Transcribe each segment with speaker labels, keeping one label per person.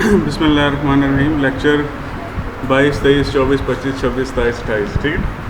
Speaker 1: बिस्मिल्लाहिर्रहमानिर्रहीम। लेक्चर 22, 23, 24, 25, 26, 27, 28। ठीक है।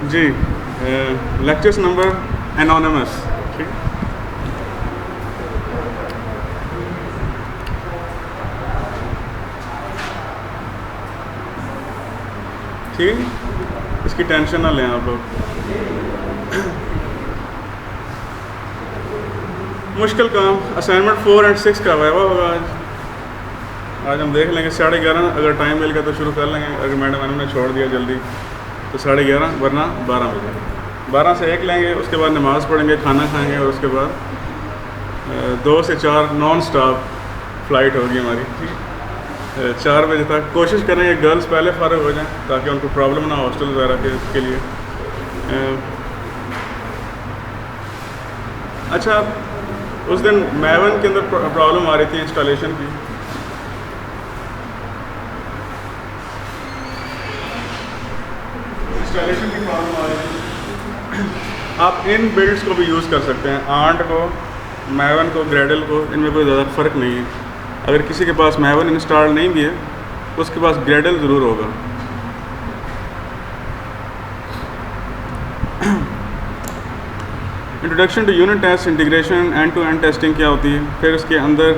Speaker 1: जी, लेक्चर्स नंबर एनोनिमस। ठीक, ठीक, इसकी टेंशन ना लें आप लोग। मुश्किल काम असाइनमेंट 4 और 6 का वाइवा होगा आज हम देख लेंगे 11:30। अगर टाइम मिल गया तो शुरू कर लेंगे, अगर मैडम ने छोड़ दिया जल्दी तो 11:30, वरना 12 बजे। 12 से 1 लेंगे, उसके बाद नमाज़ पढ़ेंगे, खाना खाएंगे और उसके बाद 2 से 4 नॉन स्टॉप फ़्लाइट होगी हमारी। ठीक, 4 बजे तक कोशिश करेंगे गर्ल्स पहले फ़ारिग हो जाएं ताकि उनको प्रॉब्लम ना हॉस्टल वगैरह के लिए। अच्छा, उस दिन मैवन के अंदर प्रॉब्लम आ रही थी इंस्टॉलेशन की। इंस्टॉलेशन की प्रॉब्लम आ रही है। आप इन बिल्ड्स को भी यूज़ कर सकते हैं, आंट को, मैवन को, ग्रेडल को, इनमें कोई ज़्यादा फ़र्क नहीं है। अगर किसी के पास मैवन इंस्टॉल नहीं भी है तो उसके पास ग्रेडल ज़रूर होगा। Introduction to unit test, integration, end to end testing क्या होती है, फिर उसके अंदर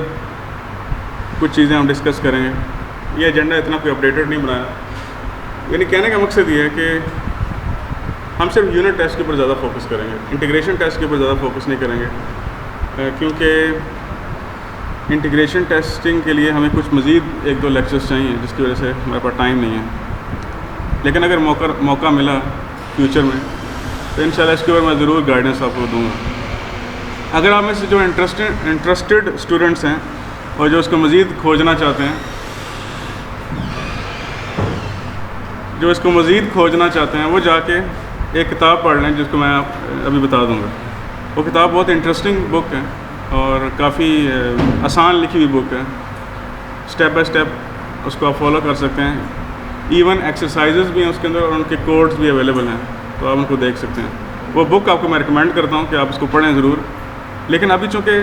Speaker 1: कुछ चीज़ें हम डिस्कस करेंगे। ये एजेंडा इतना कोई अपडेटेड नहीं बनाया, यानी कहने का मकसद ये है कि हम सिर्फ यूनिट टेस्ट के ऊपर ज़्यादा फोकस करेंगे, इंटीग्रेशन टेस्ट के ऊपर ज़्यादा फोकस नहीं करेंगे, क्योंकि इंटीग्रेशन टेस्टिंग के लिए हमें कुछ मज़ीद 1-2 लेक्चर्स चाहिए, जिसकी वजह से हमारे पास टाइम नहीं है। लेकिन अगर मौका मिला फ्यूचर में तो इंशाल्लाह इसके ऊपर मैं ज़रूर गाइडेंस आपको दूँगा। अगर आप में से जो इंटरेस्टेड स्टूडेंट्स हैं और जो इसको मज़ीद खोजना चाहते हैं, वो जाके एक किताब पढ़ लें जिसको मैं अभी बता दूंगा। वो किताब बहुत इंटरेस्टिंग बुक है और काफ़ी आसान लिखी हुई बुक है। स्टेप बाय स्टेप उसको आप फॉलो कर सकते हैं। इवन एक्सरसाइजेस भी हैं उसके अंदर और उनके कोड्स भी अवेलेबल हैं, तो आप उनको देख सकते हैं। वो बुक आपको मैं रिकमेंड करता हूँ कि आप इसको पढ़ें ज़रूर। लेकिन अभी चूँकि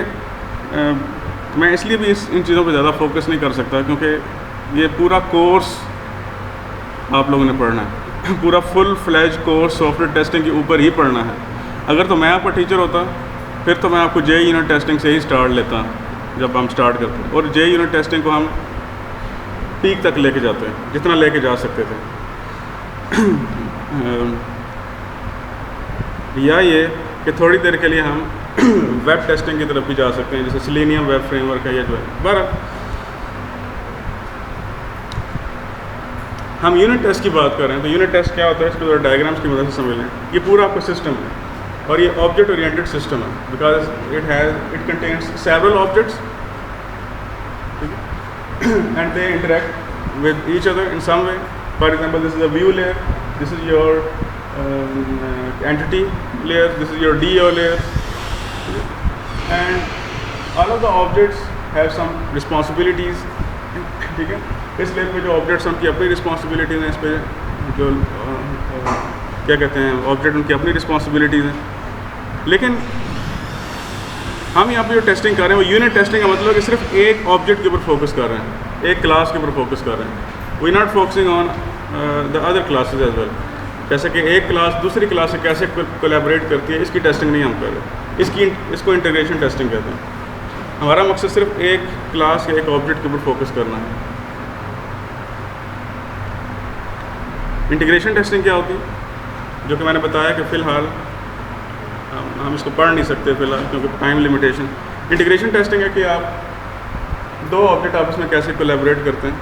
Speaker 1: मैं इसलिए भी इन चीज़ों पर ज़्यादा फोकस नहीं कर सकता क्योंकि ये पूरा कोर्स आप लोगों ने पढ़ना है। पूरा full fledge course software testing के ऊपर ही पढ़ना है। अगर तो मैं आपका टीचर होता फिर तो मैं आपको जे यूनिट टेस्टिंग से ही स्टार्ट लेता जब हम स्टार्ट करते हैं, और जे यूनिट टेस्टिंग को हम पीक तक लेके जाते हैं जितना लेके जा सकते थे। या ये कि थोड़ी देर के लिए हम वेब टेस्टिंग की तरफ भी जा सकते हैं, जैसे सेलेनियम वेब फ्रेमवर्क है या जो है। बहरहाल हम यूनिट टेस्ट की बात कर रहे हैं, तो यूनिट टेस्ट क्या होता है इसको डायग्राम्स की मदद से समझ लें। ये पूरा आपका सिस्टम है और ये ऑब्जेक्ट ओरिएंटेड सिस्टम है, because it contains several objects and they interact with each other in some way. For example, this is a view layer, this is your entity layer, this is your DO layer, and all of the objects have some responsibilities. ठीक है, इस layer पे जो objects हैं उनकी अपनी responsibilities हैं, इस पे जो क्या कहते हैं ऑब्जेक्ट उनकी अपनी रिस्पॉन्सिबिलिटीज़ हैं। लेकिन हम यहाँ पे जो टेस्टिंग कर रहे हैं वो यूनिट टेस्टिंग का मतलब है कि सिर्फ एक ऑब्जेक्ट के ऊपर फोकस कर रहे हैं, एक क्लास के ऊपर फोकस कर रहे हैं। We not focusing on the other classes as well. जैसे कि एक क्लास दूसरी क्लास से कैसे कोलैबोरेट करती है, इसकी टेस्टिंग नहीं हम कर रहे। इसको इंटीग्रेशन टेस्टिंग कहते हैं। हमारा मकसद सिर्फ एक क्लास या एक ऑब्जेक्ट के ऊपर फोकस करना है। इंटीग्रेशन टेस्टिंग क्या होती है, जो कि मैंने बताया कि फ़िलहाल हम इसको पढ़ नहीं सकते फिलहाल क्योंकि टाइम लिमिटेशन। इंटीग्रेशन टेस्टिंग है कि आप दो ऑब्जेक्ट आपस में कैसे कोलैबोरेट करते हैं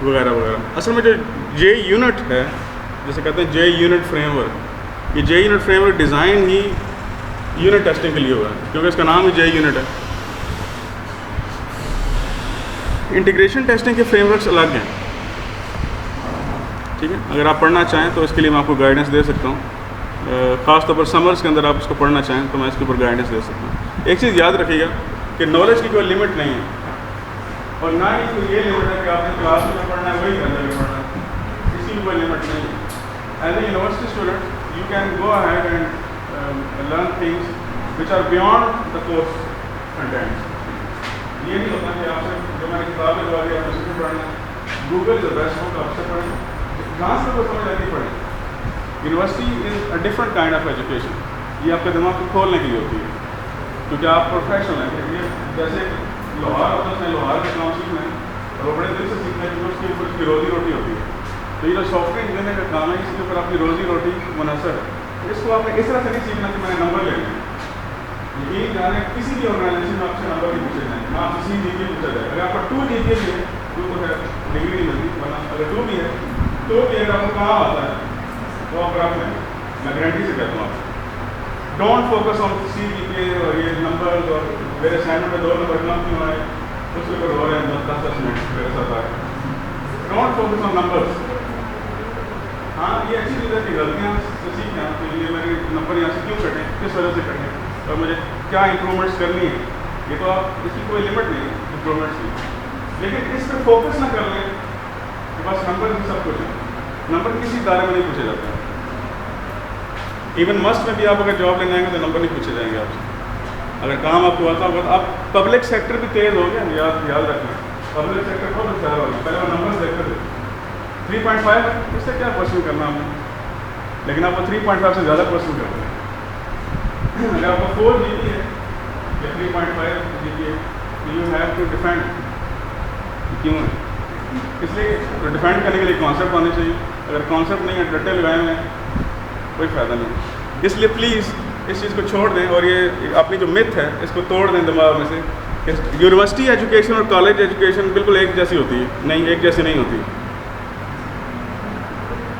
Speaker 1: वगैरह वगैरह। असल में जो जे यूनिट है, जैसे कहते हैं जे यूनिट फ्रेमवर्क, ये जे यूनिट फ्रेमवर्क डिज़ाइन ही यूनिट टेस्टिंग के लिए हुआ है क्योंकि इसका नाम ही जे यूनिट है। इंटीग्रेशन टेस्टिंग के फ्रेमवर्क्स अलग हैं, ठीक है। अगर आप पढ़ना चाहें तो इसके लिए मैं आपको गाइडेंस दे सकता हूँ, ख़ास तौर पर समर्स के अंदर आप इसको पढ़ना चाहें तो मैं इसके ऊपर गाइडेंस दे सकता हूँ। एक चीज़ याद रखिएगा कि नॉलेज की कोई लिमिट नहीं है और ना ही कोई ये लिमिट है कि आपने क्लास में पढ़ना है वही करने में पढ़ना है, इसकी भी कोई लिमिट नहीं है। As a university student you can go ahead and learn things which are beyond the course contents. ये नहीं होता कि आपसे जो मैंने किताब लगवा दी आप उसी में पढ़ना है। Google is the best book, आपसे पढ़ें जहाँ से वो समझ आती पढ़ें। University is a different kind of education, ये आपके दिमाग को खोलने के लिए होती है क्योंकि आप प्रोफेशनल हैं। ये जैसे लोहार होता है, उसने लोहार का काम सीखना है और वो बड़े दिल से सीखना है क्योंकि उसके ऊपर उसकी रोजी रोटी होती है। तो ये जो सॉफ्टवेयर इंजीनियर का काम है इसके ऊपर अपनी रोजी रोटी मुनहसर है। इसको आपने इस तरह से नहीं सीखना कि मैंने नंबर लेने हैं। ये जाने किसी भी ऑर्गेनाइजेशन में आपसे नंबर नहीं पूछे जाएंगे, ना आपसे GPA पूछा जाए। अगर आपका 2 GPA भी है, 2 तो है डिग्री नहीं मिलती, वरना अगर 2 भी है तो भी अगर आपको काम आता है तो आप रख लेंगे, मैं गारंटी से कहता हूँ आपको। डोंट फोकस ऑन CGPA और ये नंबर और मेरे असाइनमेंट में 2 नंबर कम क्यों आए उसके ऊपर हो रहे हैं 10-10 मिनट मेरे साथ आए। Don't focus on numbers. हाँ, ये अच्छी चीज़ है कि गलतियाँ से सीखना, तो ये मेरे नंबर यहाँ से क्यों कटें, किस वजह से कटें और मुझे क्या इंप्रूवमेंट्स करनी है। ये तो आप इसकी कोई लिमिट नहीं है इंप्रूवमेंट्स की, लेकिन इस पर फोकस ना कर लें कि बस नंबर ही सब कुछ है। नंबर किसी दायरे में नहीं पूछे जाते हैं। इवन मस्ट में भी आप अगर जॉब लेने आएंगे तो नंबर नहीं पूछे जाएंगे आपसे। अगर काम आपको आता होगा तो आप पब्लिक सेक्टर भी तेज़ हो गया, याद रखना। पब्लिक सेक्टर बहुत होशियार हो गया, पहले वो नंबर देखते थे 3.5 इससे क्या क्वेश्चन करना हमने, लेकिन आप वो 3.5 से ज़्यादा क्वेश्चन करते हैं। अगर आपको 4 GPA है या 3.5 GPA you have to defend. क्यों है? इसलिए तो डिफेंड करने के लिए कॉन्सेप्ट आने चाहिए। अगर कॉन्सेप्ट नहीं है, रट्टे लगाए हुए हैं, कोई फ़ायदा नहीं। इसलिए प्लीज़ इस चीज़ को छोड़ दें और ये अपनी जो मिथ है इसको तोड़ दें दिमाग में से कि यूनिवर्सिटी एजुकेशन और कॉलेज एजुकेशन बिल्कुल एक जैसी होती है। नहीं, एक जैसी नहीं होती।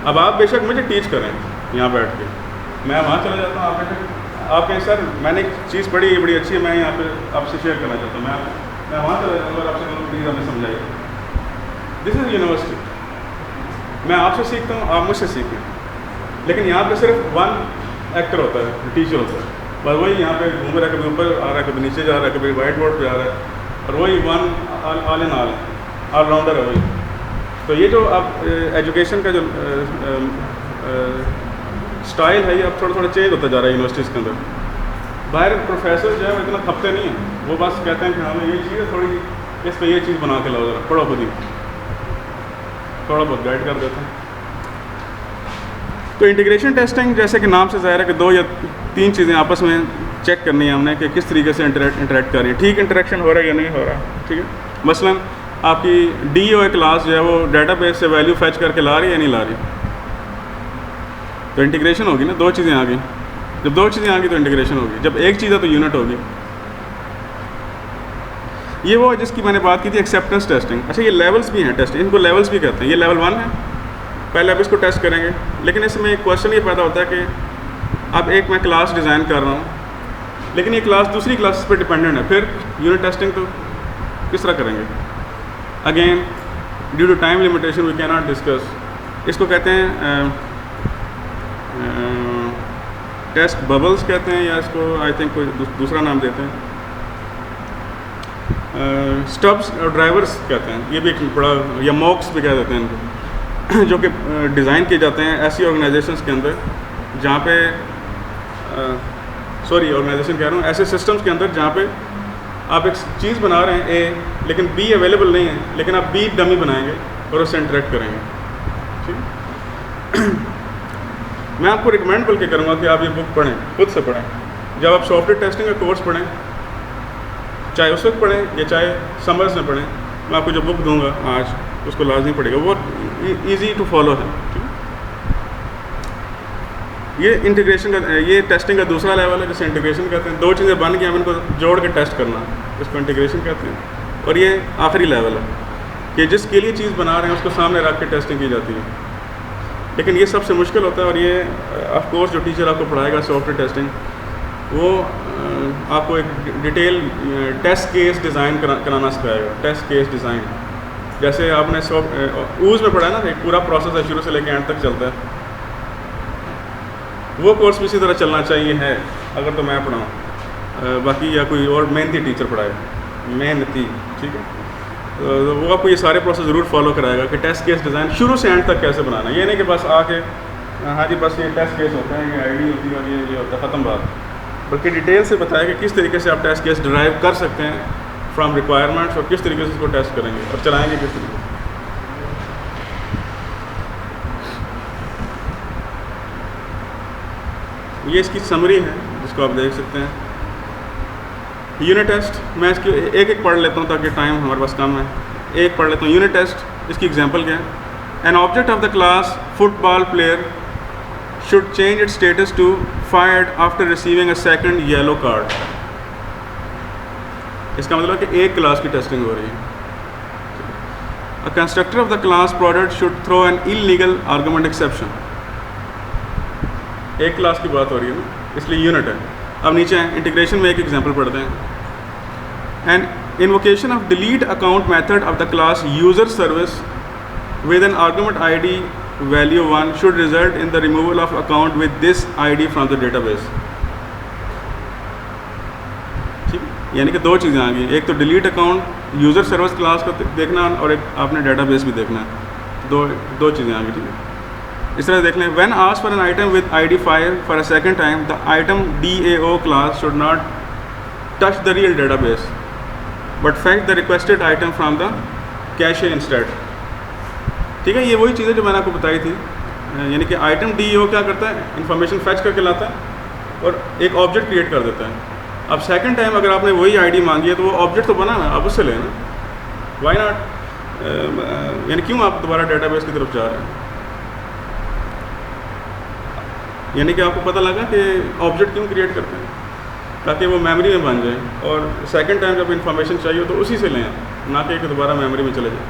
Speaker 1: अब आप बेशक मुझे टीच करें यहाँ बैठ के, मैं वहाँ चला जाता हूँ, आप बेशक आप कहें सर मैंने एक चीज़ पढ़ी ये बड़ी अच्छी है, मैं यहाँ पे आपसे शेयर करना चाहता हूँ, मैं वहाँ चला जाता हूँ और आपसे प्लीज़ हमें समझाइए। This is university. मैं आपसे सीखता हूँ, आप मुझसे सीखें, लेकिन यहाँ पे सिर्फ 1 एक्टर होता है, टीचर होता है, बस वही यहाँ पे घूम रहा है, कभी ऊपर आ रहा है, कभी नीचे जा रहा है, कभी वाइट बोर्ड पे आ रहा है, और वही ऑल इन ऑलराउंडर है वही। तो ये जो अब एजुकेशन का जो स्टाइल है ये अब थोड़ा थोड़ा चेंज होता जा रहा है यूनिवर्सिटीज़ के अंदर। बाहर प्रोफेसर जो है वो इतना खपते नहीं हैं, वो बस कहते हैं कि हमें ये चीज़ है थोड़ी, इस पर ये चीज़ बना के लाओ, जरा पढ़ो खुद ही, थोड़ा बहुत गाइड कर देते हैं। तो इंटीग्रेशन टेस्टिंग जैसे कि नाम से ज़ाहिर है कि 2 या 3 चीज़ें आपस में चेक करनी है हमने कि किस तरीके से इंटरेक्ट कर रही है, ठीक इंटरेक्शन हो रहा है या नहीं हो रहा, ठीक है। मसलन आपकी DOA क्लास जो है वो डेटाबेस से वैल्यू फैच करके ला रही है या नहीं ला रही, तो इंटीग्रेशन होगी ना। 2 चीज़ें आ गई, जब 2 चीज़ें आ गई तो इंटीग्रेशन होगी, जब एक चीज़ है तो यूनिट होगी। ये वो जिसकी मैंने बात की थी एक्सेप्टेंस टेस्टिंग। अच्छा, ये लेवल्स भी हैं टेस्ट, इनको लेवल्स भी कहते हैं। ये लेवल 1 है, पहले आप इसको टेस्ट करेंगे, लेकिन इसमें एक क्वेश्चन ये पैदा होता है कि अब एक मैं क्लास डिज़ाइन कर रहा हूँ, लेकिन ये क्लास दूसरी क्लास पर डिपेंडेंट है, फिर यूनिट टेस्टिंग तो किस तरह करेंगे। Again due to time limitation we can not discuss. इसको कहते हैं टेस्ट बबल्स कहते हैं, या इसको आई थिंक कोई दूसरा नाम देते हैं, स्टब्स और ड्राइवर्स कहते हैं। ये भी एक बड़ा, या मॉक्स भी कह देते हैं इनको, जो कि डिज़ाइन किए जाते हैं ऐसी ऑर्गेनाइजेशंस के अंदर जहाँ पे ऑर्गेनाइजेशन कह रहा हूँ, ऐसे सिस्टम्स के अंदर जहाँ पे आप एक चीज़ बना रहे हैं A, लेकिन B अवेलेबल नहीं है, लेकिन आप B डमी बनाएंगे और उससे इंटरेक्ट करेंगे, ठीक। मैं आपको रिकमेंड बल्कि करूँगा कि आप ये बुक पढ़ें, खुद से पढ़ें। जब आप सॉफ्टवेयर टेस्टिंग का कोर्स पढ़ें, चाहे उस वक्त पढ़ें या चाहे समर्स में पढ़ें, मैं आपको जो बुक दूंगा आज उसको लाजमी पढ़ेगा, वो ईजी टू फॉलो है, ठीक। ये इंटीग्रेशन का, ये टेस्टिंग का दूसरा लेवल है जिसे इंटीग्रेशन कहते हैं। दो चीज़ें बन गई, हम इनको जोड़ के टेस्ट करना, इसको इंटीग्रेशन कहते हैं। और ये आखिरी लेवल है कि जिसके लिए चीज़ बना रहे हैं उसको सामने रख के टेस्टिंग की जाती है। लेकिन ये सबसे मुश्किल होता है, और ये ऑफ कोर्स जो टीचर आपको पढ़ाएगा सॉफ्टवेयर टेस्टिंग, वो आपको एक डिटेल टेस्ट केस डिज़ाइन कराना सिखाएगा। टेस्ट केस डिज़ाइन जैसे आपने ऊज़ में पढ़ा है ना, एक पूरा प्रोसेस है शुरू से लेकर एंड तक चलता है, वो कोर्स भी इसी तरह चलना चाहिए है अगर तो मैं पढ़ाऊँ, बाकी या कोई और मेहनती टीचर पढ़ाए, मेहनती, ठीक है। तो वो आपको ये सारे प्रोसेस ज़रूर फॉलो कराएगा कि टेस्ट केस डिज़ाइन शुरू से एंड तक कैसे बनाना है। ये नहीं कि बस आके हाँ जी बस ये टेस्ट केस होता है, ये आईडी होती है और ये होता है, ख़त्म बात। बल्कि डिटेल से बताया कि किस तरीके से आप टेस्ट केस डिराइव कर सकते हैं फ्रॉम रिक्वायरमेंट्स, और किस तरीके से इसको टेस्ट करेंगे और चलाएँगे किस तरीके से। ये इसकी समरी है जिसको आप देख सकते हैं। यूनिट टेस्ट, मैं इसकी एक एक पढ़ लेता हूँ ताकि टाइम हमारे पास कम है। एक पढ़ लेता हूँ। यूनिट टेस्ट, इसकी एग्जांपल क्या है? An object of the class football player should change its status to fired after receiving a second yellow card. इसका मतलब है कि एक क्लास की टेस्टिंग हो रही है। A constructor of the class product should throw an illegal argument exception. एक क्लास की बात हो रही है ना, इसलिए यूनिट है। अब नीचे इंटीग्रेशन में एक एग्जांपल पढ़ते हैं। An invocation of delete account method of the class user service with an argument ID value 1 should result in the removal of account with this ID from the database. ठीक है, यानी कि दो चीज़ें आ गई, एक तो delete account user service class को देखना और एक आपने डेटाबेस भी देखना है। दो चीज़ें आ गई। ठीक है, इस तरह देख लें। When asked for an item with ID 5 for a second time, the item DAO class should not touch the real database but fetch the requested item from the cache instead. ठीक है, ये वही चीज़ें जो मैंने आपको बताई थी, यानी कि आइटम DAO क्या करता है, इन्फॉर्मेशन फैच करके लाता है और एक ऑब्जेक्ट क्रिएट कर देता है। अब सेकंड टाइम अगर आपने वही आईडी मांगी है तो वो ऑब्जेक्ट तो बना ना, आप उससे लेना, वाई नॉट, यानी क्यों आप दोबारा डेटाबेस की तरफ जा रहे हैं? यानी कि आपको पता लगा कि ऑब्जेक्ट क्यों क्रिएट करते हैं, ताकि वो मेमोरी में बन जाए और सेकंड टाइम जब इन्फॉर्मेशन चाहिए तो उसी से लें, ना कि दोबारा मेमोरी में चले जाए,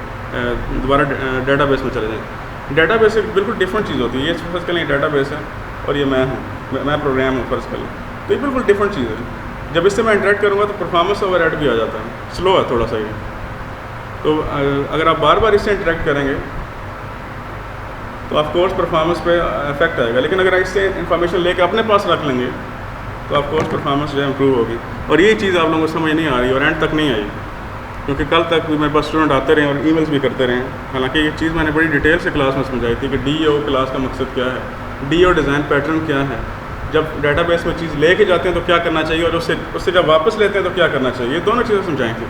Speaker 1: दोबारा डेटाबेस में चले जाएँ। डेटाबेस एक बिल्कुल डिफरेंट चीज़ होती है। ये फर्स्ट कर लें डेटाबेस है और ये मैं हूँ, मैं प्रोग्राम हूँ फर्स्ट कर लें, तो ये बिल्कुल डिफरेंट चीज़ है। जब इससे मैं इंटरेक्ट करूँगा तो परफॉर्मेंस ओवरहेड भी आ जाता है, स्लो है थोड़ा सा ये। तो अगर आप बार बार इससे इंटरेक्ट करेंगे तो ऑफ कोर्स परफॉर्मेंस पे इफेक्ट आएगा, लेकिन अगर इससे इन्फॉर्मेशन लेके अपने पास रख लेंगे तो ऑफ कोर्स परफॉर्मेंस जो है इम्प्रूव होगी। और ये चीज़ आप लोगों को समझ नहीं आ रही और एंड तक नहीं आई, क्योंकि कल तक भी मेरे पास स्टूडेंट आते रहे और ईमेल्स भी करते रहे। हालांकि ये चीज़ मैंने बड़ी डिटेल से क्लास में समझाई थी कि DAO क्लास का मकसद क्या है, DAO डिज़ाइन पैटर्न क्या है, जब डेटाबेस में चीज़ लेके जाते हैं तो क्या करना चाहिए और उससे जब वापस लेते हैं तो क्या करना चाहिए। ये दोनों चीज़ें समझाई थी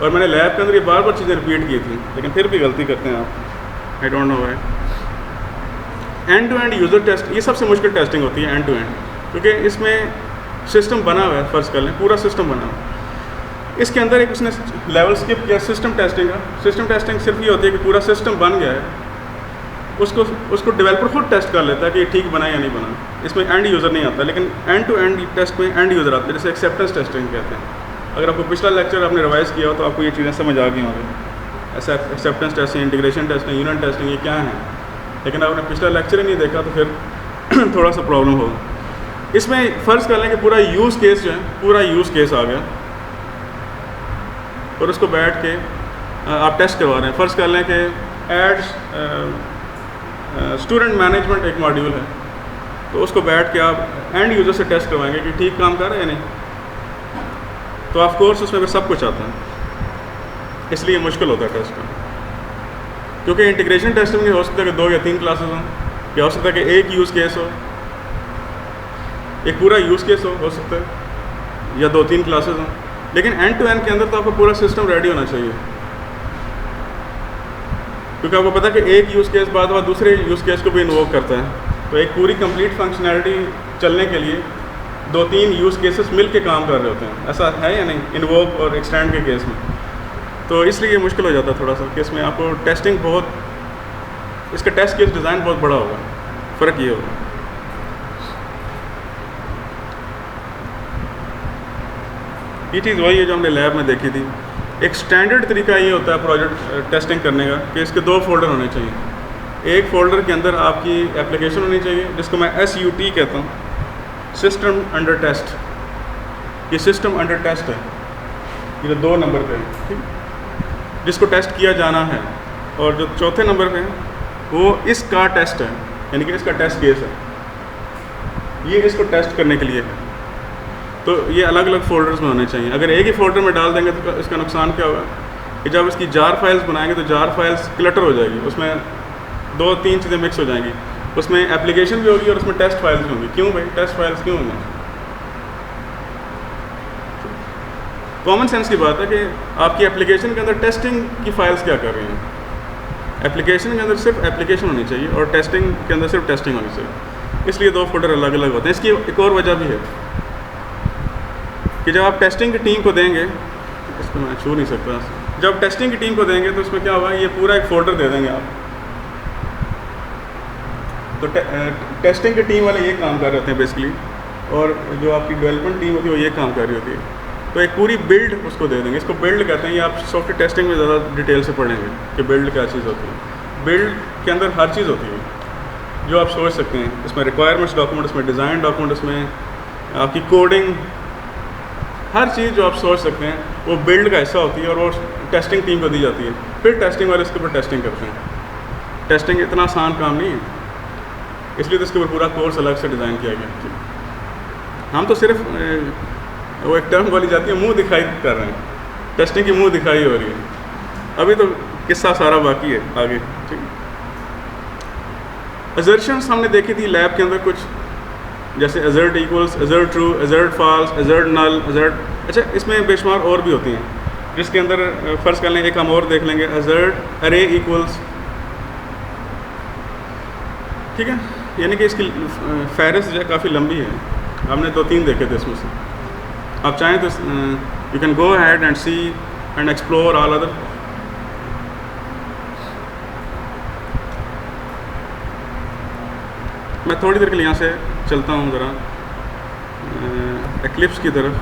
Speaker 1: और मैंने लैब के अंदर ये बार बार चीज़ें रिपीट की थी, लेकिन फिर भी गलती करते हैं आप, I don't know why. End to end user test, ये सबसे मुश्किल टेस्टिंग होती है एंड टू एंड, क्योंकि इसमें सिस्टम बना हुआ है, फ़र्ज़ कर लें पूरा सिस्टम बना हुआ है, इसके अंदर एक उसने लेवल स्किप किया सिस्टम टेस्टिंग का। सिस्टम टेस्टिंग सिर्फ ये होती है कि पूरा सिस्टम बन गया है, उसको डेवलपर खुद टेस्ट कर लेता है कि ये ठीक बना या नहीं बना। इसमें एंड यूज़र नहीं आता, लेकिन एंड टू एंड टेस्ट में एंड यूज़र आता है, जैसे एक्सेप्टेंस टेस्टिंग कहते हैं। अगर आपको पिछला लेक्चर आपने रिवाइज़ किया हो तो आपको ये चीज़ें समझ आ गई होंगी, ऐसा acceptance testing, integration testing, unit testing, ये क्या है। लेकिन आपने पिछला लेक्चर ही नहीं देखा तो फिर थोड़ा सा प्रॉब्लम होगा। इसमें फ़र्ज़ कर लें कि पूरा यूज़ केस जो है, पूरा यूज़ केस आ गया और उसको बैठ के आप टेस्ट करवा रहे हैं। फ़र्ज़ कर लें कि एड्स स्टूडेंट मैनेजमेंट एक मॉड्यूल है, तो उसको बैठ के आप एंड यूज़र से टेस्ट करवाएंगे कि ठीक काम कर रहा है या नहीं। तो ऑफ कोर्स उसमें फिर सब कुछ आता है, इसलिए मुश्किल होता है टेस्ट करना। क्योंकि इंटीग्रेशन टेस्टिंग में हो सकता है कि 2 या 3 क्लासेस हों, या हो सकता है कि एक यूज़ केस हो, एक पूरा यूज़ केस हो सकता है, या 2-3 क्लासेस हों। लेकिन एंड टू एंड के अंदर तो आपको पूरा सिस्टम रेडी होना चाहिए, क्योंकि आपको पता है कि एक यूज़ केस बाद दूसरे यूज़ केस को भी इन्वोक करता है। तो एक पूरी कंप्लीट फंक्शनैलिटी चलने के लिए 2-3 यूज़ केसेस मिल के काम कर रहे होते हैं। ऐसा है या नहीं इन्वोक और एक्सटेंड के केस में? तो इसलिए ये मुश्किल हो जाता है थोड़ा सा कि इसमें आपको टेस्टिंग बहुत, इसका टेस्ट केस डिज़ाइन बहुत बड़ा होगा, फ़र्क ये होगा। ये चीज़ वही है जो हमने लैब में देखी थी। एक स्टैंडर्ड तरीका ये होता है प्रोजेक्ट टेस्टिंग करने का कि इसके 2 फ़ोल्डर होने चाहिए। एक फ़ोल्डर के अंदर आपकी एप्लीकेशन होनी चाहिए जिसको मैं SUT कहता हूँ, सिस्टम अंडर टेस्ट। ये सिस्टम अंडर टेस्ट है, ये 2 नंबर पे है, ठीक, जिसको टेस्ट किया जाना है। और जो चौथे नंबर पे है वो इसका टेस्ट है, यानी कि इसका टेस्ट केस है, ये इसको टेस्ट करने के लिए है। तो ये अलग अलग फ़ोल्डर्स में होने चाहिए। अगर एक ही फ़ोल्डर में डाल देंगे तो इसका नुकसान क्या होगा कि जब इसकी जार फाइल्स बनाएंगे तो जार फाइल्स क्लटर हो जाएगी, उसमें 2-3 चीज़ें मिक्स हो जाएंगी। उसमें एप्लीकेशन भी होगी और उसमें टेस्ट फाइल्स भी होंगी। क्यों भाई टेस्ट फाइल्स क्यों होंगी? कॉमन सेंस की बात है कि आपकी एप्लीकेशन के अंदर टेस्टिंग की फाइल्स क्या कर रही हैं। एप्लीकेशन के अंदर सिर्फ एप्लीकेशन होनी चाहिए और टेस्टिंग के अंदर सिर्फ टेस्टिंग होनी चाहिए। इसलिए 2 फोल्डर अलग अलग होते हैं। इसकी एक और वजह भी है कि जब आप टेस्टिंग की टीम को देंगे, इसको मैं छू नहीं सकता, जब टेस्टिंग की टीम को देंगे तो उसमें क्या होगा, ये पूरा एक फ़ोल्डर दे देंगे आप। तो टेस्टिंग की टीम वाले ये काम कर रहे होते हैं बेसिकली, और जो आपकी डेवलपमेंट टीम होती है वो ये काम कर रही होती है। तो एक पूरी बिल्ड उसको दे देंगे। इसको बिल्ड कहते हैं। ये आप सॉफ्टवेयर टेस्टिंग में ज़्यादा डिटेल से पढ़ेंगे कि बिल्ड क्या चीज़ होती है। बिल्ड के अंदर हर चीज़ होती है जो आप सोच सकते हैं। इसमें रिक्वायरमेंट्स डॉक्यूमेंट, इसमें डिज़ाइन डॉक्यूमेंट, इसमें आपकी कोडिंग, हर चीज़ जो आप सोच सकते हैं वो बिल्ड का हिस्सा होती है और वो टेस्टिंग टीम को दी जाती है। फिर टेस्टिंग वाले इसके ऊपर टेस्टिंग करते हैं। टेस्टिंग इतना आसान काम नहीं है, इसलिए तो इसके ऊपर पूरा कोर्स अलग से डिज़ाइन किया गया। हम तो सिर्फ वो एक टर्म वाली जाती है मुंह दिखाई कर रहे हैं, टेस्टिंग की मुंह दिखाई हो रही है। अभी तो किस्सा सारा बाकी है आगे, ठीक। असर्शंस हमने देखी थी लैब के अंदर कुछ, जैसे assert equals, assert true, assert false, assert null, assert, अच्छा इसमें बेशुमार और भी होती हैं जिसके अंदर फ़र्ज़ कर लें एक हम और देख लेंगे, असर्ट अरे इक्वल्स, ठीक है। यानी कि इसकी फहरिस्त जो है काफ़ी लंबी है। हमने 2-3 देखे थे इसमें से। आप चाहें तो you can go ahead and see and explore all other. मैं थोड़ी देर के लिए यहाँ से चलता हूँ ज़रा एक्लिप्स की तरफ।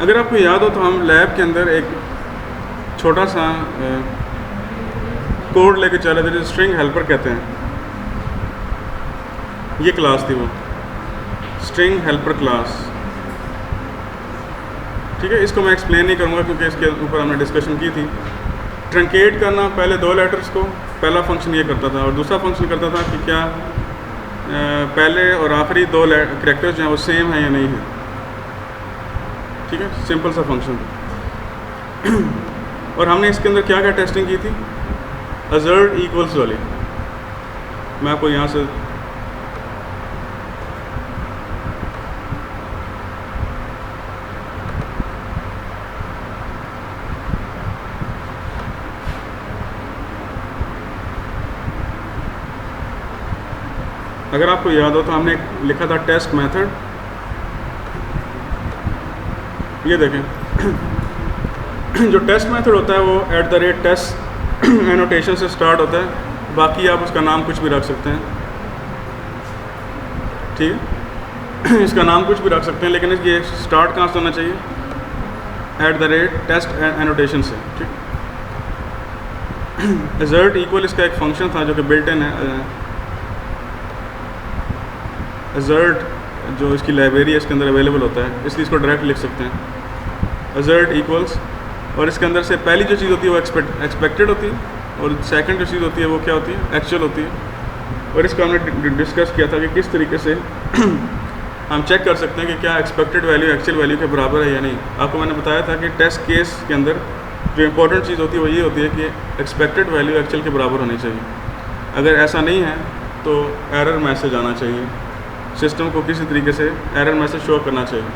Speaker 1: अगर आपको याद हो तो हम लैब के अंदर एक छोटा सा कोड लेके चले थे, जो स्ट्रिंग हेल्पर कहते हैं। ये क्लास थी वो स्ट्रिंग हेल्पर क्लास, ठीक है। इसको मैं एक्सप्लेन नहीं करूँगा क्योंकि इसके ऊपर हमने डिस्कशन की थी। ट्रंकेट करना, पहले 2 लेटर्स को, पहला फंक्शन ये करता था और दूसरा फंक्शन करता था कि क्या पहले और आखिरी 2 कैरेक्टर्स जो हैं वो सेम हैं या नहीं है, ठीक है। सिंपल सा फंक्शन। और हमने इसके अंदर क्या क्या टेस्टिंग की थी, असर्ट इक्वल्स वाली। मैं आपको यहाँ से अगर आपको याद हो तो हमने लिखा था टेस्ट मेथड। ये देखें जो टेस्ट मेथड होता है वो @टेस्ट एनोटेशन से स्टार्ट होता है। बाकी आप उसका नाम कुछ भी रख सकते हैं, ठीक है। इसका नाम कुछ भी रख सकते हैं, लेकिन ये स्टार्ट कहाँ से होना चाहिए, @टेस्ट एनोटेशन से, ठीक। असर्ट इक्वल इसका एक फंक्शन था जो कि बिल्ट इन है। असर्ट जो इसकी लाइब्रेरी है इसके अंदर अवेलेबल होता है, इसलिए इसको डायरेक्ट लिख सकते हैं अजर्ट इक्वल्स, और इसके अंदर से पहली जो चीज़ होती है वो एक्सपेक्टेड होती है, और सेकंड जो चीज़ होती है वो क्या होती है, एक्चुअल होती है। और इसको हमने डिस्कस किया था कि किस तरीके से हम चेक कर सकते हैं कि क्या एक्सपेक्टेड वैल्यू एक्चुअल वैल्यू के बराबर है या नहीं। आपको मैंने बताया था कि टेस्ट केस के अंदर जो इंपॉर्टेंट चीज़ होती है वो ये होती है कि एक्सपेक्टेड वैल्यू एक्चुअल के बराबर होनी चाहिए। अगर ऐसा नहीं है तो एरर मैसेज आना चाहिए, सिस्टम को किसी तरीके से एरर मैसेज शो करना चाहिए।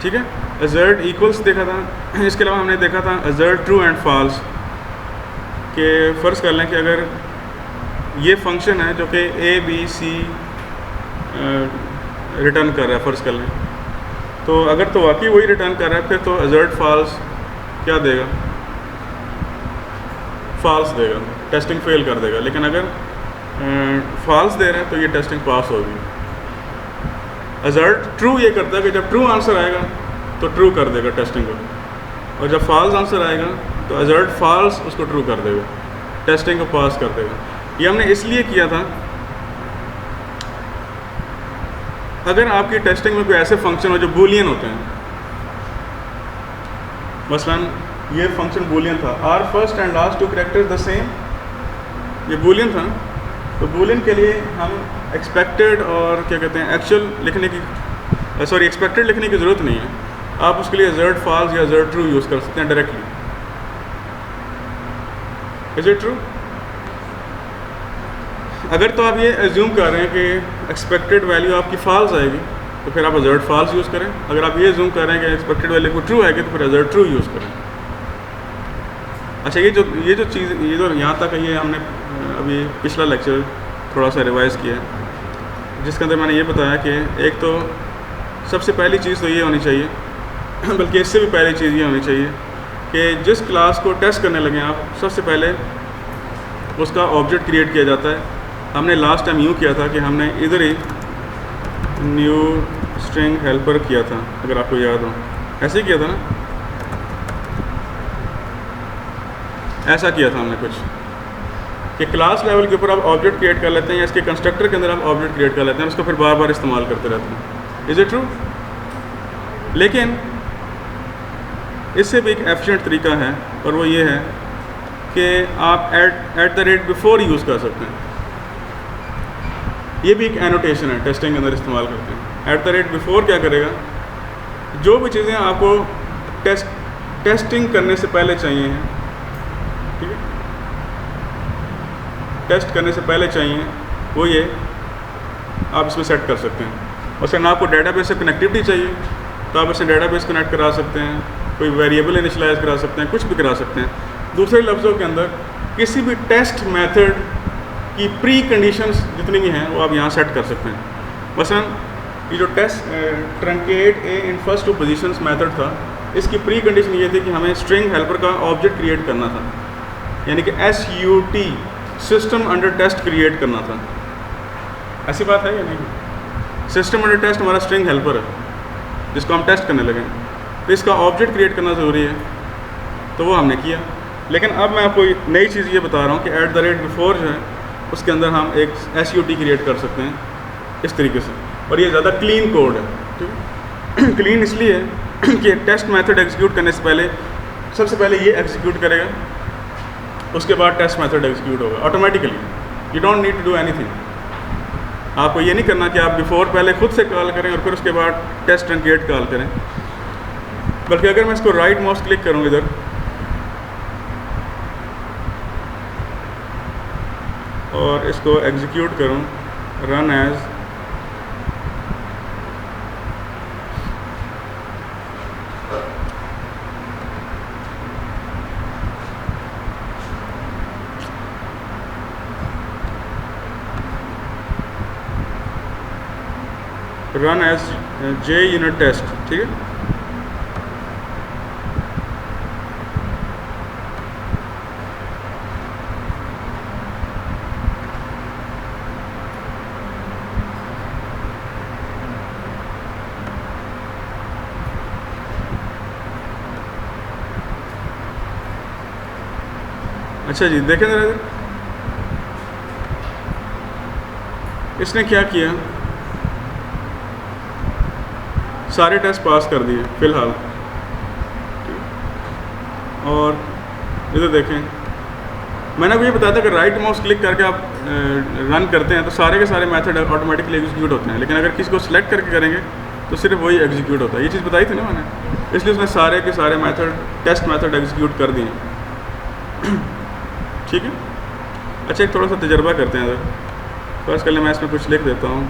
Speaker 1: ठीक है, अजर्ट इक्वल्स देखा था। इसके अलावा हमने देखा था अजर्ट ट्रू एंड फॉल्स के, फ़र्ज़ कर लें कि अगर ये फंक्शन है जो कि ए बी सी रिटर्न कर रहा है, फ़र्ज़ कर लें, तो अगर तो वाकई वही रिटर्न कर रहा है फिर तो अजर्ट फॉल्स क्या देगा, फॉल्स देगा, टेस्टिंग फेल कर देगा। लेकिन अगर फॉल्स दे रहे हैं तो ये टेस्टिंग पास होगी। अजर्ट ट्रू ये करता है कि जब ट्रू आंसर आएगा तो ट्रू कर देगा टेस्टिंग को, और जब फॉल्स आंसर आएगा तो अजर्ट फॉल्स उसको ट्रू कर देगा, टेस्टिंग को पास कर देगा। ये हमने इसलिए किया था अगर आपकी टेस्टिंग में कोई ऐसे फंक्शन हो जो बूलियन होते हैं, मसलन ये फंक्शन बूलियन था, are first and last two characters the same, ये बूलियन था, तो बूलियन के लिए हम एक्सपेक्टेड और क्या कहते हैं एक्चुअल लिखने की, सॉरी एक्सपेक्टेड लिखने की ज़रूरत नहीं है। आप उसके लिए अजर्ट फॉल्स या अजर्ट ट्रू यूज़ कर सकते हैं डायरेक्टली। Is it true? अगर तो आप ये एज्यूम कर रहे हैं कि एक्सपेक्टेड वैल्यू आपकी फॉल्स आएगी तो फिर आप अजर्ट फॉल्स यूज़ करें। अगर आप ये एज्यूम कर रहे हैं कि एक्सपेक्टेड वैल्यू को ट्रू आएगी तो फिर अजर्ट ट्रू यूज़ करें। अच्छा, ये जो चीज़, ये जो यहाँ तक ये हमने अभी पिछला लेक्चर थोड़ा सा रिवाइज़ किया है, जिसके अंदर मैंने ये बताया कि एक तो सबसे पहली चीज़ तो ये होनी चाहिए, बल्कि इससे भी पहली चीज़ ये होनी चाहिए कि जिस क्लास को टेस्ट करने लगे आप, सबसे पहले उसका ऑब्जेक्ट क्रिएट किया जाता है। हमने लास्ट टाइम यूँ किया था कि हमने इधर ही न्यू स्ट्रिंग हेल्पर किया था, अगर आपको याद हो, ऐसे ही किया था ना, ऐसा किया था हमने कुछ कि क्लास लेवल के ऊपर आप ऑब्जेक्ट क्रिएट कर लेते हैं या इसके कंस्ट्रक्टर के अंदर आप ऑब्जेक्ट क्रिएट कर लेते हैं, उसको फिर बार बार इस्तेमाल करते रहते हैं। Is it true? लेकिन इससे भी एक एफिशिएंट तरीका है, और वो ये है कि आप at the rate before use कर सकते हैं। ये भी एक एनोटेशन है, टेस्टिंग के अंदर इस्तेमाल करते हैं। एट द रेट बिफोर क्या करेगा, जो भी चीज़ें आपको टेस्टिंग करने से पहले चाहिए हैं, ठीक है, टेस्ट करने से पहले चाहिए, वो ये आप इसमें सेट कर सकते हैं। और सर आपको डेटाबेस से कनेक्टिविटी चाहिए तो आप इसे डेटाबेस कनेक्ट करा सकते हैं, कोई वेरिएबल इनिशियलाइज करा सकते हैं, कुछ भी करा सकते हैं। दूसरे लफ्ज़ों के अंदर किसी भी टेस्ट मेथड की प्री कंडीशंस जितनी भी हैं वो आप यहाँ सेट कर सकते हैं। मसलन ये जो test truncate a in first two positions method था, इसकी प्री कंडीशन ये थी कि हमें स्ट्रिंग हेल्पर का ऑब्जेक्ट क्रिएट करना था, यानी कि SUT system under test create करना था। ऐसी बात है या नहीं? सिस्टम अंडर टेस्ट हमारा स्ट्रिंग हेल्पर है जिसको हम टेस्ट करने लगे, तो इसका ऑब्जेक्ट क्रिएट करना ज़रूरी है, तो वो हमने किया। लेकिन अब मैं आपको नई चीज़ ये बता रहा हूँ कि एट द रेट बिफोर जो है उसके अंदर हम एक SUT क्रिएट कर सकते हैं इस तरीके से, और ये ज़्यादा क्लीन कोड है। ठीक है, क्लीन इसलिए है कि टेस्ट मेथड एग्जीक्यूट करने से पहले सबसे पहले ये एग्जीक्यूट करेगा, उसके बाद टेस्ट मेथड एग्जीक्यूट होगा automatically. You don't need to do anything. आपको ये नहीं करना कि आप बिफोर पहले खुद से कॉल करें और फिर उसके बाद टेस्ट ट्रंकेट कॉल करें, बल्कि अगर मैं इसको राइट माउस क्लिक करूँ इधर और इसको एग्जीक्यूट करूँ run as, run as JUnit test, ठीक है। अच्छा जी, देखें जरा इधर, इसने क्या किया, सारे टेस्ट पास कर दिए फ़िलहाल। और इधर देखें, मैंने आपको ये बताया था कि राइट माउस क्लिक करके आप रन करते हैं तो सारे के सारे मेथड ऑटोमेटिकली एग्जीक्यूट होते हैं, लेकिन अगर किसी को सिलेक्ट करके करेंगे तो सिर्फ वही एग्जीक्यूट होता है। ये चीज़ बताई थी ना मैंने, इसलिए उसने सारे के सारे मेथड टेस्ट मेथड एग्जीक्यूट कर दिए। ठीक है, अच्छा एक थोड़ा सा तजर्बा करते हैं। अगर फर्स्ट कर मैं इसमें कुछ लिख देता हूँ।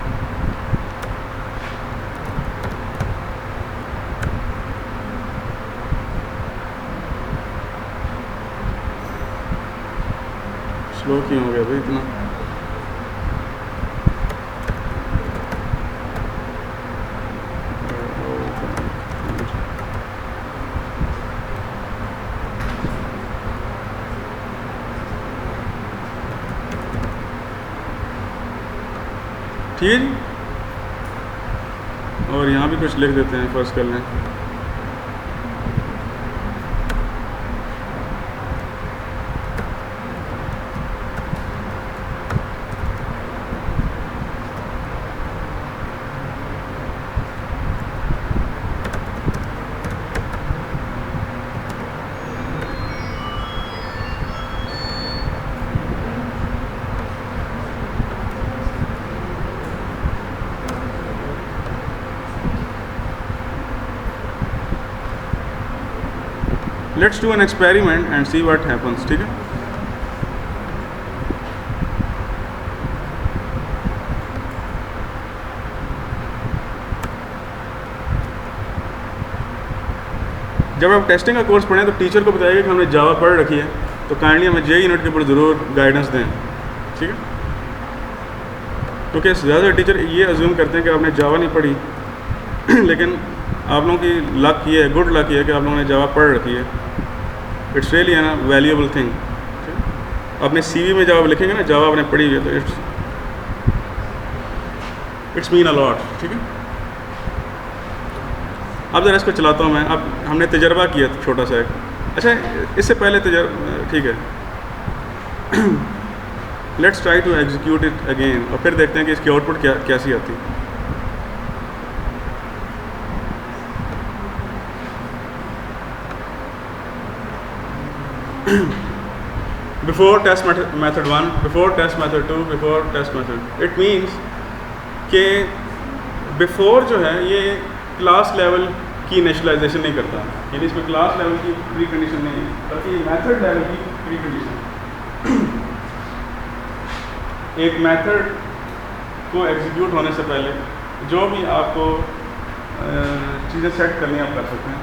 Speaker 1: स्लो क्यों हो गया भाई इतना? ठीक है, और यहाँ भी कुछ लिख देते हैं, फर्स्ट कर लें। Let's do an experiment and see what happens. ठीक है, जब आप टेस्टिंग का कोर्स पढ़ें तो टीचर को बताइएगा कि हमने जावा पढ़ रखी है, तो काइंडली हमें जे यूनिट के ऊपर ज़रूर गाइडेंस दें। ठीक है, क्योंकि ज़्यादा टीचर ये अज्यूम करते हैं कि आपने जावा नहीं पढ़ी लेकिन आप लोगों की लक ये है, गुड लक ये है कि आप लोगों ने जावा पढ़ रखी है। इट्स रियली है ना वैल्यूएबल थिंग। अपने सीवी में जब आप लिखेंगे ना जावा आपने पढ़ी हुई है तो इट्स मीन अ लॉट। ठीक है, अब ज़रा इसको चलाता हूँ मैं। अब हमने तजर्बा किया छोटा सा एक। अच्छा, इससे पहले ठीक है let's try to execute it again, और फिर देखते हैं कि इसकी आउटपुट कैसी आती है। Before test method 1, before test method 2, before test method, it means कि बिफोर जो है ये क्लास लेवल की इनिशियलाइजेशन नहीं करता, यानी इसमें क्लास लेवल की प्री कंडीशन नहीं है, बल्कि मेथड लेवल की प्री कंडीशन। एक मेथड को एग्जीक्यूट होने से पहले जो भी आपको चीज़ें सेट करनी आप कर सकते हैं।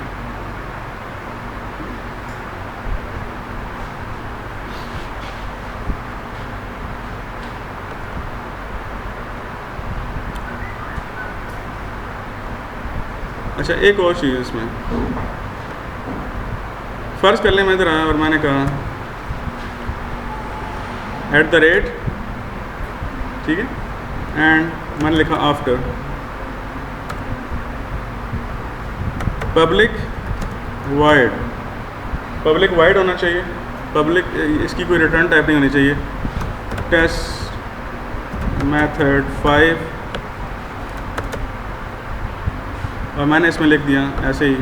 Speaker 1: अच्छा, एक और चीज़ इसमें फ़र्ज़ कर लें मैं इधर आया और मैंने कहा @ ठीक है, एंड मैंने लिखा आफ्टर पब्लिक वाइड होना चाहिए। पब्लिक इसकी कोई रिटर्न टाइप नहीं होनी चाहिए। टेस्ट मेथड 5, और मैंने इसमें लिख दिया ऐसे ही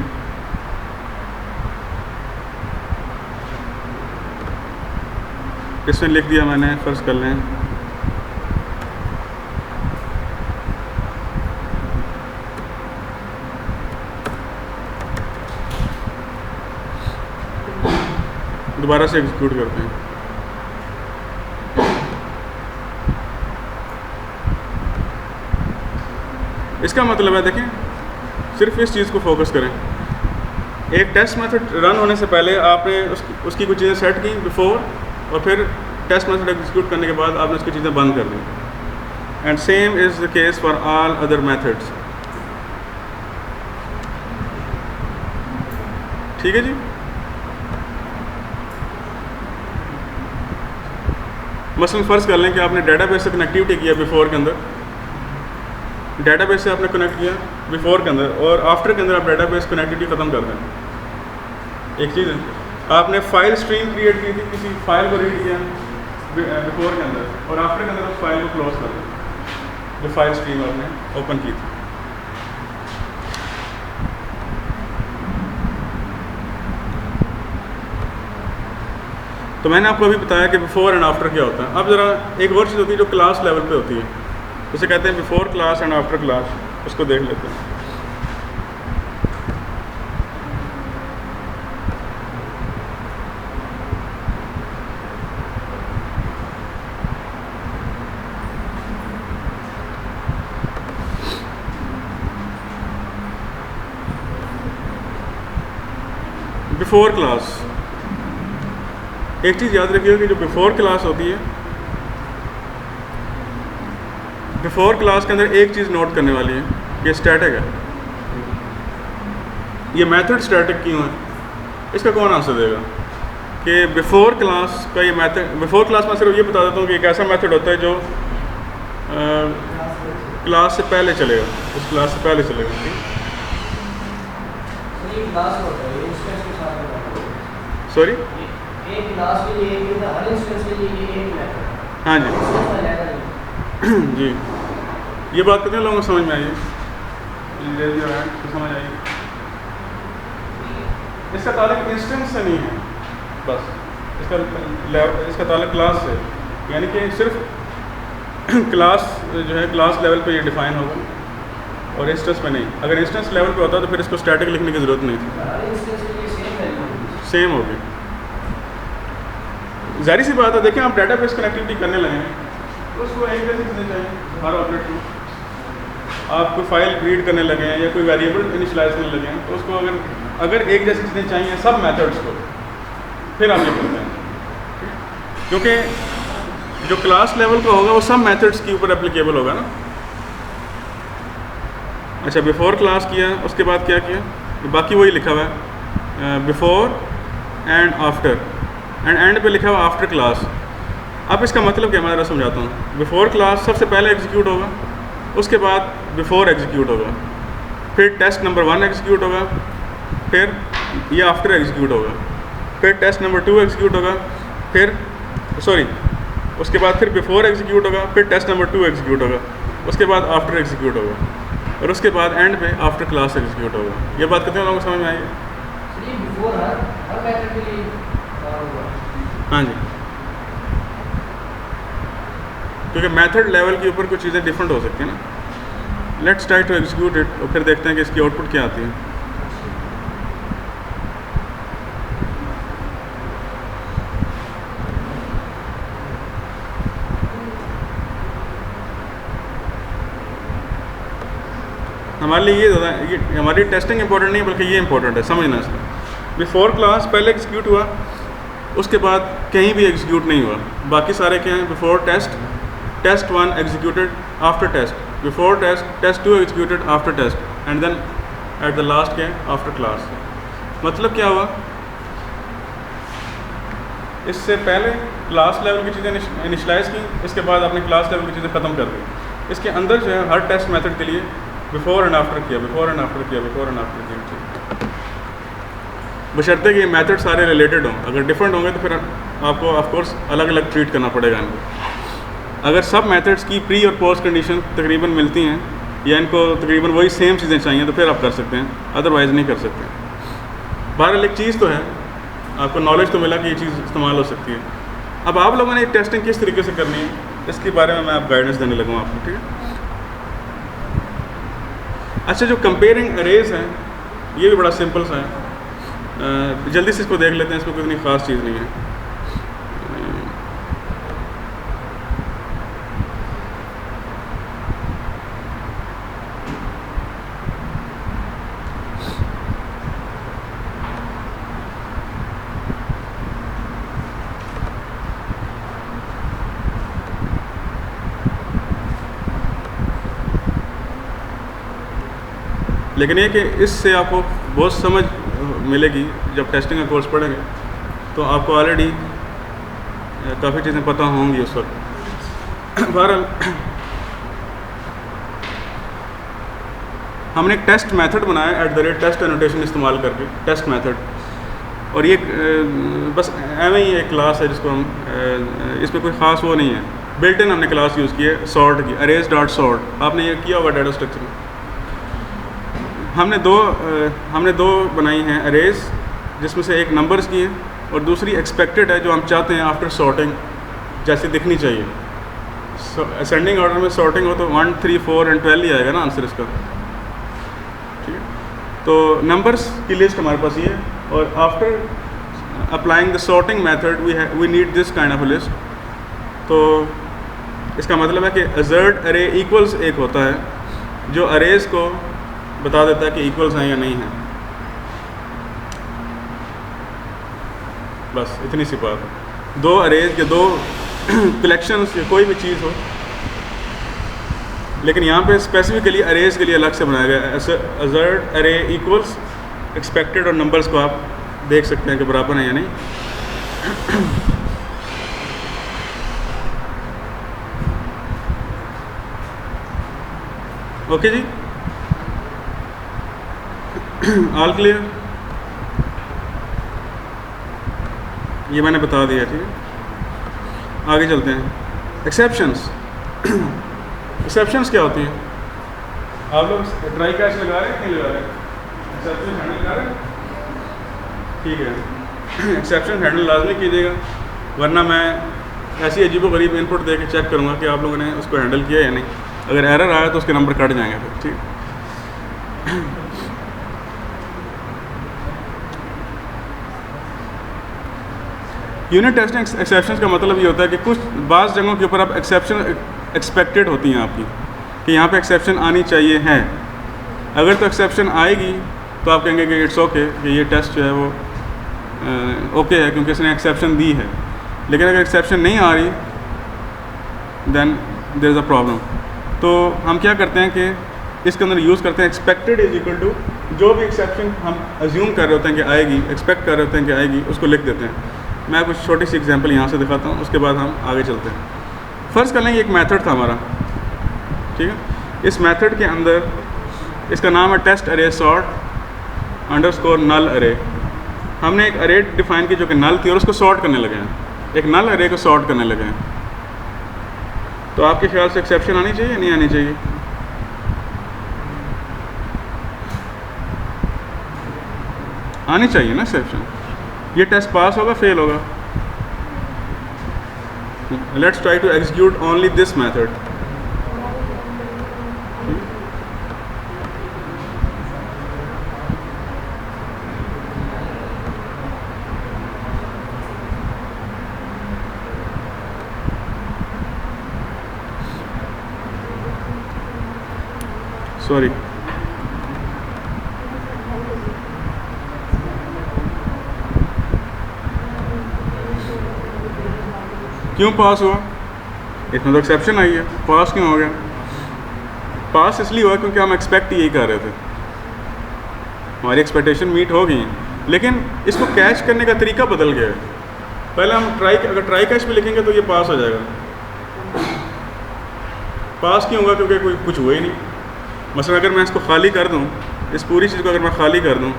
Speaker 1: इसमें लिख दिया मैंने, फ़र्ज़ कर लें दोबारा से एग्जीक्यूट करते हैं। इसका मतलब है, देखें, सिर्फ इस चीज़ को फोकस करें। एक टेस्ट मेथड रन होने से पहले आपने उसकी कुछ चीज़ें सेट की बिफोर, और फिर टेस्ट मेथड एग्जीक्यूट करने के बाद आपने उसकी चीज़ें बंद कर दी। And same is the case for all other methods. ठीक है जी, मसलन फ़र्ज़ कर लें कि आपने डेटाबेस से कनेक्टिविटी किया बिफोर के अंदर, डेटाबेस से आपने कनेक्ट किया बिफोर के अंदर, और आफ्टर के अंदर आप डेटाबेस कनेक्टिविटी ख़त्म कर दें। एक चीज़ है, आपने फाइल स्ट्रीम क्रिएट की थी, किसी फाइल को रीड किया बिफोर के अंदर, और आफ्टर के अंदर उस फाइल को क्लोज कर दें। जो फाइल स्ट्रीम आपने ओपन की थी। तो मैंने आपको अभी बताया कि बिफोर एंड आफ्टर क्या होता है। अब ज़रा एक और चीज़ होती है जो क्लास लेवल पे होती है, उसे कहते हैं before class and after class. उसको देख लेते हैं। बिफोर क्लास, एक चीज़ याद रखिएगा कि जो बिफोर क्लास होती है, बिफोर क्लास के अंदर एक चीज़ नोट करने वाली है, ये स्टैटिक है। ये मेथड स्टैटिक क्यों है, इसका कौन आंसर देगा? कि बिफोर क्लास का ये मेथड, बिफोर क्लास में सिर्फ ये बता देता हूँ कि एक ऐसा मेथड होता है जो क्लास से पहले चलेगा, उस क्लास से पहले चलेगा। सॉरी,
Speaker 2: एक क्लास के लिए एक हर इंस्टेंस के लिए एक मेथड।
Speaker 1: हाँ जी जी, ये बात कितने लोगों को समझ में आई है? तो समझ आई। इसका ताल्लुक इंस्टेंस से नहीं है, बस इसका ताल्लुक क्लास से, यानी कि सिर्फ क्लास जो है क्लास लेवल पे ये डिफाइन होगा और इंस्टेंस पे नहीं। अगर इंस्टेंस लेवल पे होता तो फिर इसको स्टैटिक लिखने की ज़रूरत नहीं थी, सेम होगी। जाहिर सी बात है, देखें आप डेटाबेस कनेक्टिविटी करने लगे हैं तो उसको एक जैसी चीज़ें चाहिए हर ऑपरेट को। आप कोई फाइल रीड करने लगे हैं या कोई वेरिएबल इनिशियलाइज करने लगे हैं तो उसको अगर एक जैसी चीज़ें चाहिए सब मेथड्स को, फिर आप ये करते हैं, क्योंकि जो क्लास लेवल का होगा वो सब मेथड्स के ऊपर एप्लीकेबल होगा ना। अच्छा, बिफोर क्लास किया, उसके बाद क्या किया, बाकी वही लिखा हुआ है बिफोर एंड आफ्टर, एंड पे लिखा हुआ आफ्टर क्लास। अब इसका मतलब क्या, मैं ज़रा समझाता हूँ। बिफोर क्लास सबसे पहले एग्जीक्यूट होगा, उसके बाद बिफोर एग्जीक्यूट होगा, फिर टेस्ट नंबर 1 एग्जीक्यूट होगा, फिर ये आफ्टर एग्जीक्यूट होगा, फिर टेस्ट नंबर 2 एग्जीक्यूट होगा, फिर उसके बाद फिर बिफोर एग्जीक्यूट होगा, फिर टेस्ट नंबर 2 एग्जीक्यूट होगा, उसके बाद आफ्टर एग्जीक्यूट होगा, और उसके बाद एंड पे आफ्टर क्लास एग्जीक्यूट होगा। ये बात कितने लोगों को समझ में आई है? हाँ जी, क्योंकि मेथड लेवल के ऊपर कुछ चीज़ें डिफरेंट हो सकती हैं ना। Let's try to execute it और फिर देखते हैं कि इसकी आउटपुट क्या आती है। हमारे लिए ये हमारी टेस्टिंग इंपॉर्टेंट नहीं बल्कि ये इंपॉर्टेंट है, समझना इसको। बिफोर क्लास पहले एग्जीक्यूट हुआ, उसके बाद कहीं भी एग्जीक्यूट नहीं हुआ, बाकी सारे क्या हैं? Before test, test 1 executed after test, before test, test 2 executed after test, and then at the last क्या है? After class. मतलब क्या हुआ, इससे पहले क्लास लेवल की चीज़ें इनिशलाइज की, इसके बाद आपने क्लास लेवल की चीज़ें ख़त्म कर दी। इसके अंदर जो है हर टेस्ट मेथड के लिए बिफोर एंड आफ्टर किया, बिफोर एंड आफ्टर किया, बिफोर एंड आफ्टर किया, बशर्ते कि ये मेथड सारे रिलेटेड हों। अगर डिफरेंट होंगे तो फिर आपको ऑफ कोर्स अलग अलग ट्रीट करना पड़ेगा इनको। अगर सब मेथड्स की प्री और पोस्ट कंडीशन तकरीबन मिलती हैं या इनको तकरीबन वही सेम चीज़ें चाहिए तो फिर आप कर सकते हैं, अदरवाइज़ नहीं कर सकते। बहरहाल एक चीज़ तो है, आपको नॉलेज तो मिला कि ये चीज़ इस्तेमाल हो सकती है। अब आप लोगों ने टेस्टिंग किस तरीके से करनी है इसके बारे में मैं आप गाइडेंस देने लगा हूँ आपको, ठीक है? अच्छा, जो कंपेयरिंग अरेज हैं ये भी बड़ा सिंपल सा है, जल्दी से इसको देख लेते हैं, इसमें कोई इतनी ख़ास चीज़ नहीं है। लेकिन ये कि इससे आपको बहुत समझ मिलेगी जब टेस्टिंग का कोर्स पढ़ेंगे, तो आपको ऑलरेडी काफ़ी चीज़ें पता होंगी उस वक्त। बहरहाल हमने एक टेस्ट मेथड बनाया @टेस्ट एनोटेशन इस्तेमाल करके, टेस्ट मेथड, और ये बस एवं ही एक क्लास है जिसको हम इसमें कोई ख़ास वो नहीं है, बिल्ट इन हमने क्लास यूज़ की है सॉर्ट की, अरेज डॉट सॉर्ट। आपने ये किया होगा डाटा स्ट्रक्चर में। हमने दो बनाई हैं अरेज, जिसमें से एक नंबर्स की है और दूसरी एक्सपेक्टेड है, जो हम चाहते हैं आफ्टर सॉर्टिंग जैसे दिखनी चाहिए। असेंडिंग ऑर्डर में सॉर्टिंग हो तो 1, 3, 4 एंड 12 ही आएगा ना आंसर इसका, ठीक है। तो नंबर्स की लिस्ट हमारे पास ये है, और after applying the sorting method we need this kind of list. तो इसका मतलब है कि अजर्ट अरे इक्वल्स एक होता है जो अरेज को बता देता है कि इक्वल्स हैं या नहीं हैं। बस इतनी सी बात है। दो अरेज या दो कलेक्शंस या कोई भी चीज़ हो, लेकिन यहाँ पे स्पेसिफिकली अरेज के लिए अलग से बनाया गया है। अजर्ट अरे इक्वल्स एक्सपेक्टेड, और नंबर्स को आप देख सकते हैं कि बराबर हैं या नहीं। ओके जी, ऑल क्लियर? ये मैंने बता दिया, ठीक है। आगे चलते हैं। एक्सेप्शंस। एक्सेप्शंस क्या होती हैं? आप लोग ट्राई कैच लगा रहे हैं नहीं लगा रहे? एक्सेप्शन हैंडल कर रहे हैं? ठीक है। एक्सेप्शन हैंडल लाजमी कीजिएगा, वरना मैं ऐसी अजीबोगरीब इनपुट दे के चेक करूँगा कि आप लोगों ने उसको हैंडल किया या नहीं। अगर एरर आया तो उसके नंबर कट जाएंगे फिर, ठीक। यूनिट टेस्टिंग एक्सेप्शंस का मतलब ये होता है कि कुछ बाज़ जगहों के ऊपर आप एक्सेप्शन एक्सपेक्टेड होती हैं आपकी, कि यहाँ पे एक्सेप्शन आनी चाहिए है। अगर तो एक्सेप्शन आएगी तो आप कहेंगे कि इट्स ओके, कि ये टेस्ट जो है वो ओके है क्योंकि इसने एक्सेप्शन दी है। लेकिन अगर एक्सेप्शन नहीं आ रही then there is a problem. तो हम क्या करते हैं कि इसके अंदर यूज़ करते हैं एक्सपेक्टेड इज इक्वल टू जो भी एक्सेप्शन हम अज्यूम कर रहे होते हैं कि आएगी, एक्सपेक्ट कर रहे होते हैं कि आएगी, उसको लिख देते हैं। मैं कुछ छोटी सी एग्जांपल यहाँ से दिखाता हूँ, उसके बाद हम आगे चलते हैं। फ़र्ज़ कर लेंगे एक मेथड था हमारा, ठीक है। इस मेथड के अंदर इसका नाम है टेस्ट अरे सॉर्ट अंडरस्कोर नल अरे। हमने एक अरे डिफाइन की जो कि नल थी और उसको सॉर्ट करने लगे हैं, एक नल अरे को सॉर्ट करने लगे हैं। तो आपके ख्याल से एक्सेप्शन आनी चाहिए नहीं आनी चाहिए? आनी चाहिए ना एक्सेप्शन। ये टेस्ट पास होगा फेल होगा? Let's try to execute only this method. Sorry, क्यों पास हुआ? इसमें तो एक्सेप्शन आई है, पास क्यों हो गया? पास इसलिए हुआ क्योंकि हम एक्सपेक्ट यही कर रहे थे, हमारी एक्सपेक्टेशन मीट हो गई हैं। लेकिन इसको कैच करने का तरीका बदल गया है। पहले हम अगर ट्राई कैच पे लिखेंगे तो ये पास हो जाएगा। पास क्यों होगा? क्योंकि कोई कुछ हुआ ही नहीं। मसलन अगर मैं इसको खाली कर दूं, इस पूरी चीज़ को अगर मैं खाली कर दूं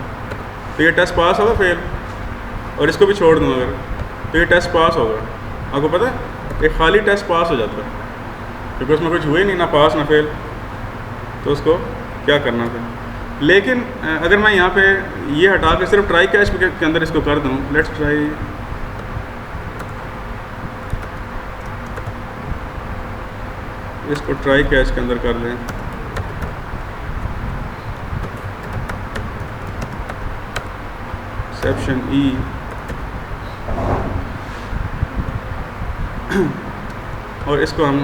Speaker 1: तो ये टेस्ट पास होगा फेल, और इसको भी छोड़ दूं अगर तो ये टेस्ट पास होगा। आपको पता है एक खाली टेस्ट पास हो जाता है क्योंकि उसमें कुछ हुआ ही नहीं, ना पास ना फेल। तो उसको क्या करना था? लेकिन अगर मैं यहाँ पे ये हटा के सिर्फ ट्राई कैच के अंदर इसको कर दूँ, लेट्स ट्राई इसको ट्राई कैच के अंदर कर लें, एक्सेप्शन ई, और इसको हम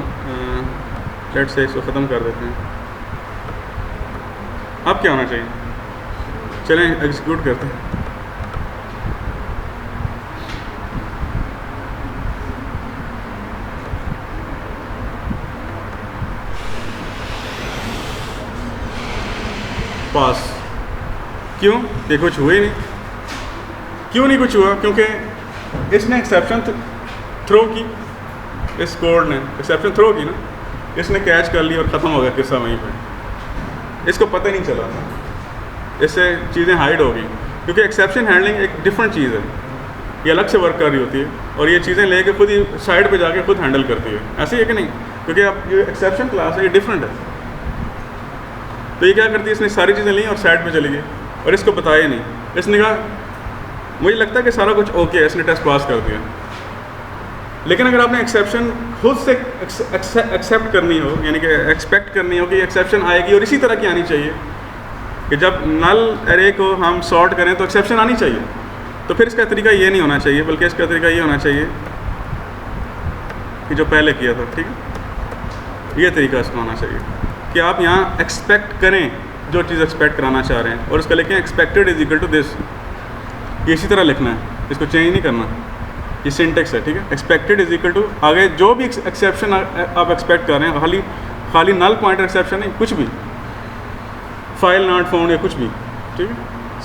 Speaker 1: लेट से इसको ख़त्म कर देते हैं। अब क्या होना चाहिए? चलें एग्जीक्यूट करते हैं। पास। क्यों? ये कुछ हुआ ही नहीं। क्यों नहीं कुछ हुआ? क्योंकि इसने एक्सेप्शन थ्रो की, इस कोड ने एक्सेप्शन थ्रो की ना, इसने कैच कर ली और ख़त्म हो गया किस्सा वहीं पे। इसको पता ही नहीं चला, इससे चीज़ें हाइड हो गई। क्योंकि एक्सेप्शन हैंडलिंग एक डिफरेंट चीज़ है। ये अलग से वर्क कर रही होती है और ये चीज़ें लेके खुद ही साइड पे जाके खुद हैंडल करती है। ऐसे ही है कि नहीं? क्योंकि अब ये एक्सेप्शन क्लास है, ये डिफरेंट है। तो ये क्या करती है, इसने सारी चीज़ें ली और साइड पे चली गई और इसको बताया नहीं। इसने कहा मुझे लगता है कि सारा कुछ ओके है, इसने टेस्ट पास कर दिया। लेकिन अगर आपने एक्सेप्शन खुद से एक्सेप्ट करनी हो, यानी कि एक्सपेक्ट करनी हो कि एक्सेप्शन आएगी और इसी तरह की आनी चाहिए कि जब नल एरे को हम सॉर्ट करें तो एक्सेप्शन आनी चाहिए, तो फिर इसका तरीका ये नहीं होना चाहिए, बल्कि इसका तरीका ये होना चाहिए कि जो पहले किया था, ठीक है, ये तरीका इसका होना चाहिए कि आप यहाँ एक्सपेक्ट करें जो चीज़ एक्सपेक्ट कराना चाह रहे हैं और उसका लिखें expected is equal to this. ये इसी तरह लिखना है, इसको चेंज नहीं करना। ये सिंटेक्स है, ठीक है। एक्सपेक्टेड इज इक्वल टू आगे जो भी एक्सेप्शन आप एक्सपेक्ट कर रहे हैं, खाली नल पॉइंटर एक्सेप्शन नहीं, कुछ भी फाइल नॉट फाउंड या कुछ भी, ठीक है,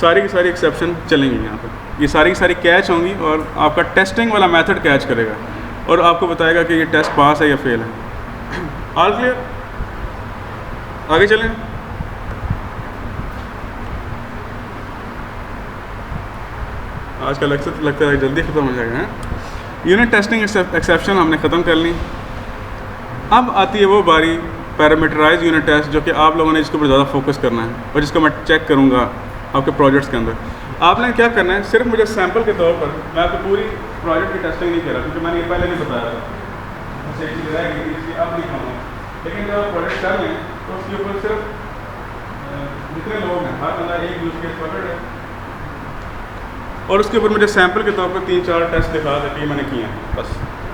Speaker 1: सारी की सारी एक्सेप्शन चलेंगी यहाँ पर। ये सारी की सारी कैच होंगी और आपका टेस्टिंग वाला मेथड कैच करेगा और आपको बताएगा कि ये टेस्ट पास है या फेल है। All clear? आगे चलें। आज का लेक्चर लगता है जल्दी ख़त्म हो जाएगा। यूनिट टेस्टिंग एक्सेप्शन हमने ख़त्म कर ली। अब आती है वो बारी पैरामीटराइज यूनिट टेस्ट, जो कि आप लोगों ने इसके ऊपर ज़्यादा फोकस करना है और जिसको मैं चेक करूँगा आपके प्रोजेक्ट्स के अंदर। आपने क्या करना है, सिर्फ मुझे सैम्पल के तौर पर, मैं आपको पूरी प्रोजेक्ट की टेस्टिंग नहीं कर रहा क्योंकि मैंने ये पहले नहीं बताया था, अच्छा एक चीज़ रहेगी इसकी अब नहीं कहूँगा। लेकिन जब आप प्रोजेक्ट कर लें तो उसके ऊपर सिर्फ जितने लोग हैं हर बंदा एक यूज़ केस पकड़ है और उसके ऊपर मुझे सैम्पल के तौर पर 3-4 टेस्ट दिखा दे कि मैंने किए हैं, बस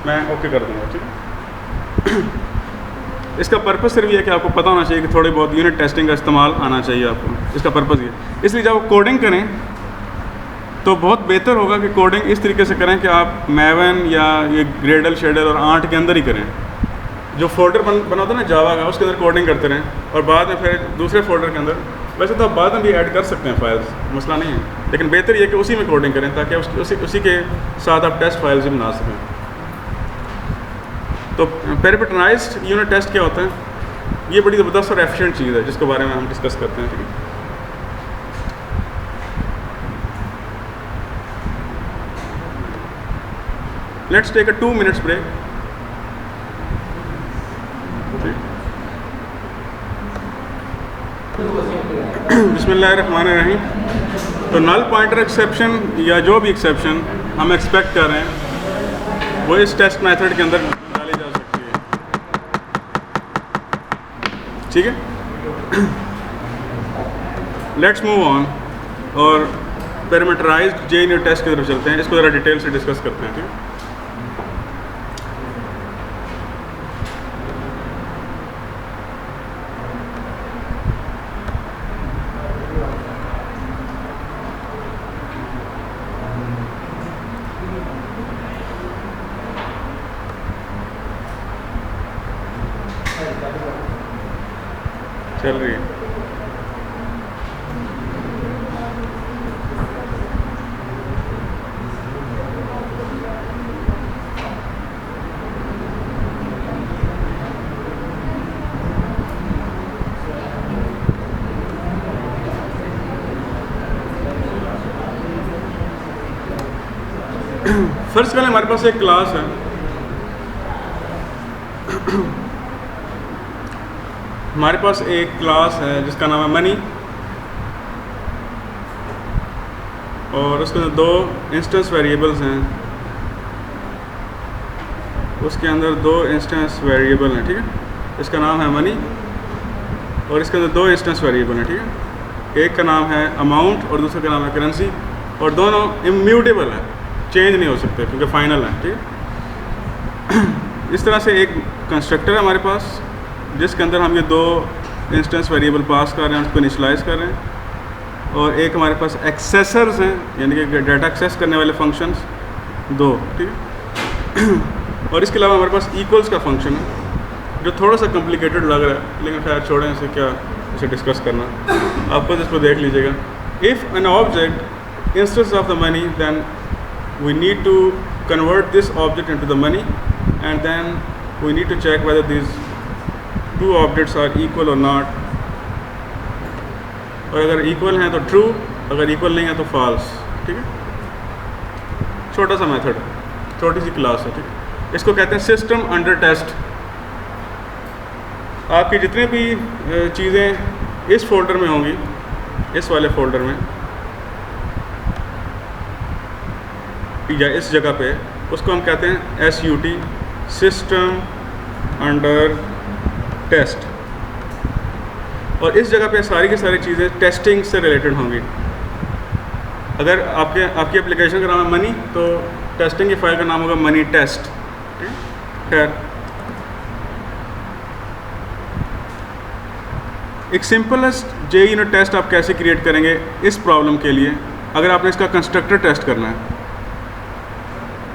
Speaker 1: मैं ओके कर दूँगा, ठीक है। इसका पर्पस सिर्फ ये है कि आपको पता होना चाहिए कि थोड़ी बहुत यूनिट टेस्टिंग का इस्तेमाल आना चाहिए आपको। इसका पर्पस ये, इसलिए जब आप कोडिंग करें तो बहुत बेहतर होगा कि कोडिंग इस तरीके से करें कि आप मैवन या ये ग्रेडल शेडल और आर्ट के अंदर ही करें। जो फोल्डर बना होता है ना जावा का, उसके अंदर कोडिंग करते रहें और बाद में फिर दूसरे फोल्डर के अंदर, वैसे तो आप बाद में भी ऐड कर सकते हैं फाइल्स, मसला नहीं है, लेकिन बेहतर ये कि उसी में कोडिंग करें ताकि उसी के साथ आप टेस्ट फाइल्स भी बना सकें। तो पैरामीटराइज्ड यूनिट टेस्ट क्या होता है, ये बड़ी ज़बरदस्त और एफिशिएंट चीज़ है जिसके बारे में हम डिस्कस करते हैं, ठीक है। Let's take a 2 minutes break. बिस्मिल्लाहिर्रहमानिर्रहीम। तो नल पॉइंटर एक्सेप्शन या जो भी एक्सेप्शन हम एक्सपेक्ट कर रहे हैं वो इस टेस्ट मेथड के अंदर डाली जा सकती है, ठीक है। लेट्स मूव ऑन और पैरामीटराइज्ड जे यूनिट टेस्ट की तरफ चलते हैं। इसको ज़रा डिटेल से डिस्कस करते हैं, ठीक है। चल रही है। फर्स्ट वाले हमारे पास एक क्लास है, हमारे पास एक क्लास है जिसका नाम है मनी और उसके अंदर 2 इंस्टेंस वेरिएबल्स हैं, उसके अंदर 2 इंस्टेंस वेरिएबल हैं, ठीक है। इसका नाम है मनी और इसके अंदर 2 इंस्टेंस वेरिएबल हैं, ठीक है। एक का नाम है अमाउंट और दूसरे का नाम है करेंसी और दोनों इम्यूटेबल है, चेंज नहीं हो सकते क्योंकि फाइनल है, ठीक है। इस तरह से एक कंस्ट्रक्टर है हमारे पास जिसके अंदर हम ये 2 इंस्टेंस वेरिएबल पास कर रहे हैं, उसको इनिशियलाइज कर रहे हैं और एक हमारे पास एक्सेसर्स हैं, यानी कि डाटा एक्सेस करने वाले फंक्शंस 2, ठीक है। और इसके अलावा हमारे पास इक्वल्स का फंक्शन है जो थोड़ा सा कॉम्प्लिकेटेड लग रहा है, लेकिन खैर छोड़ें, इसे क्या इसे डिस्कस करना, आप खुद इसको देख लीजिएगा। If an object instance of the money than we need to convert this object into the money and then we need to check whether these 2 objects are equal or not, और अगर equal हैं तो true, अगर equal नहीं है तो false, ठीक है। छोटा सा मेथड, छोटी सी क्लास है, ठीक है। इसको कहते हैं सिस्टम अंडर टेस्ट। आपकी जितने भी चीज़ें इस फोल्डर में होंगी, इस वाले फोल्डर में या इस जगह पे, उसको हम कहते हैं SUT, सिस्टम अंडर टेस्ट। और इस जगह पे सारी की सारी चीज़ें टेस्टिंग से रिलेटेड होंगी। अगर आपकी एप्लीकेशन का नाम है मनी, तो टेस्टिंग की फाइल का नाम होगा मनी टेस्ट। खैर, एक सिंपलेस्ट JEE यूनिट टेस्ट आप कैसे क्रिएट करेंगे इस प्रॉब्लम के लिए? अगर आपने इसका कंस्ट्रक्टर टेस्ट करना है,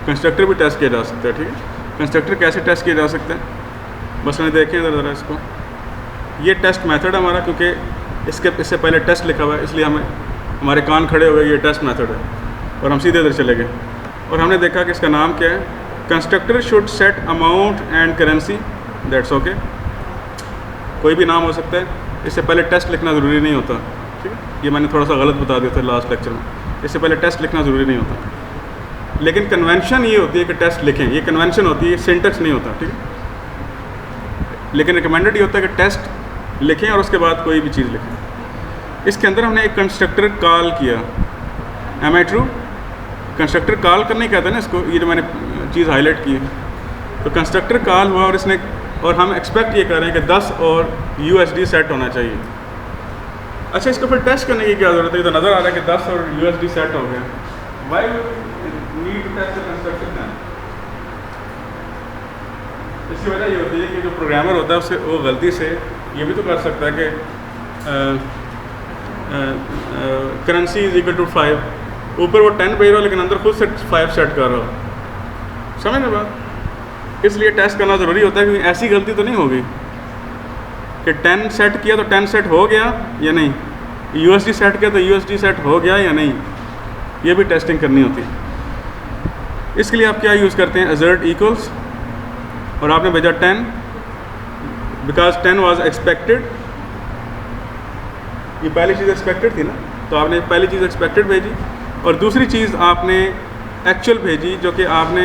Speaker 1: कंस्ट्रक्टर भी टेस्ट किया जा सकता है, ठीक है। कंस्ट्रक्टर कैसे टेस्ट किया जा सकता है, बस मैंने देखें ज़रा इसको। ये टेस्ट मेथड हमारा, क्योंकि इससे पहले टेस्ट लिखा हुआ है, इसलिए हमारे कान खड़े हो गए, ये टेस्ट मेथड है, और हम सीधे इधर चले गए। और हमने देखा कि इसका नाम क्या है, constructor should set amount and currency, that's okay. कोई भी नाम हो सकता है, इससे पहले टेस्ट लिखना ज़रूरी नहीं होता, ठीक है। ये मैंने थोड़ा सा गलत बता दिया था लास्ट लेक्चर में, इससे पहले टेस्ट लिखना ज़रूरी नहीं होता। लेकिन कन्वेंशन ये होती है कि टेस्ट लिखें, ये कन्वेंशन होती है, सिंटेक्स नहीं होता, ठीक है। लेकिन रिकमेंडेड ये होता है कि टेस्ट लिखें और उसके बाद कोई भी चीज़ लिखें। इसके अंदर हमने एक कंस्ट्रक्टर कॉल किया, am I true? Constructor call करने कहते हैं ना इसको, ये जो मैंने चीज़ हाईलाइट की है। तो कंस्ट्रक्टर कॉल हुआ और हम एक्सपेक्ट ये कर रहे हैं कि 10 और USD सेट होना चाहिए। अच्छा, इसको फिर टेस्ट करने की क्या ज़रूरत है? ये तो नज़र आ रहा है कि 10 और USD सेट हो गया। Why need to test the constructor ना? इसकी वजह ये होती है कि जो प्रोग्रामर होता है उससे वो गलती से ये भी तो कर सकता है कि करेंसी इज इक्वल टू 5, ऊपर वो 10 भेज रहा हो लेकिन अंदर खुद से 5 सेट कर रहा हो। समझ में बात? इसलिए टेस्ट करना ज़रूरी होता है, क्योंकि ऐसी गलती तो नहीं होगी कि 10 सेट किया तो 10 सेट हो गया या नहीं, USD सेट किया तो USD सेट हो गया या नहीं, ये भी टेस्टिंग करनी होती है। इसके लिए आप क्या यूज़ करते हैं, assert equals, और आपने भेजा 10 बिकॉज 10 वाज एक्सपेक्टेड। ये पहली चीज़ एक्सपेक्टेड थी ना, तो आपने पहली चीज़ एक्सपेक्टेड भेजी, और दूसरी चीज़ आपने एक्चुअल भेजी जो कि आपने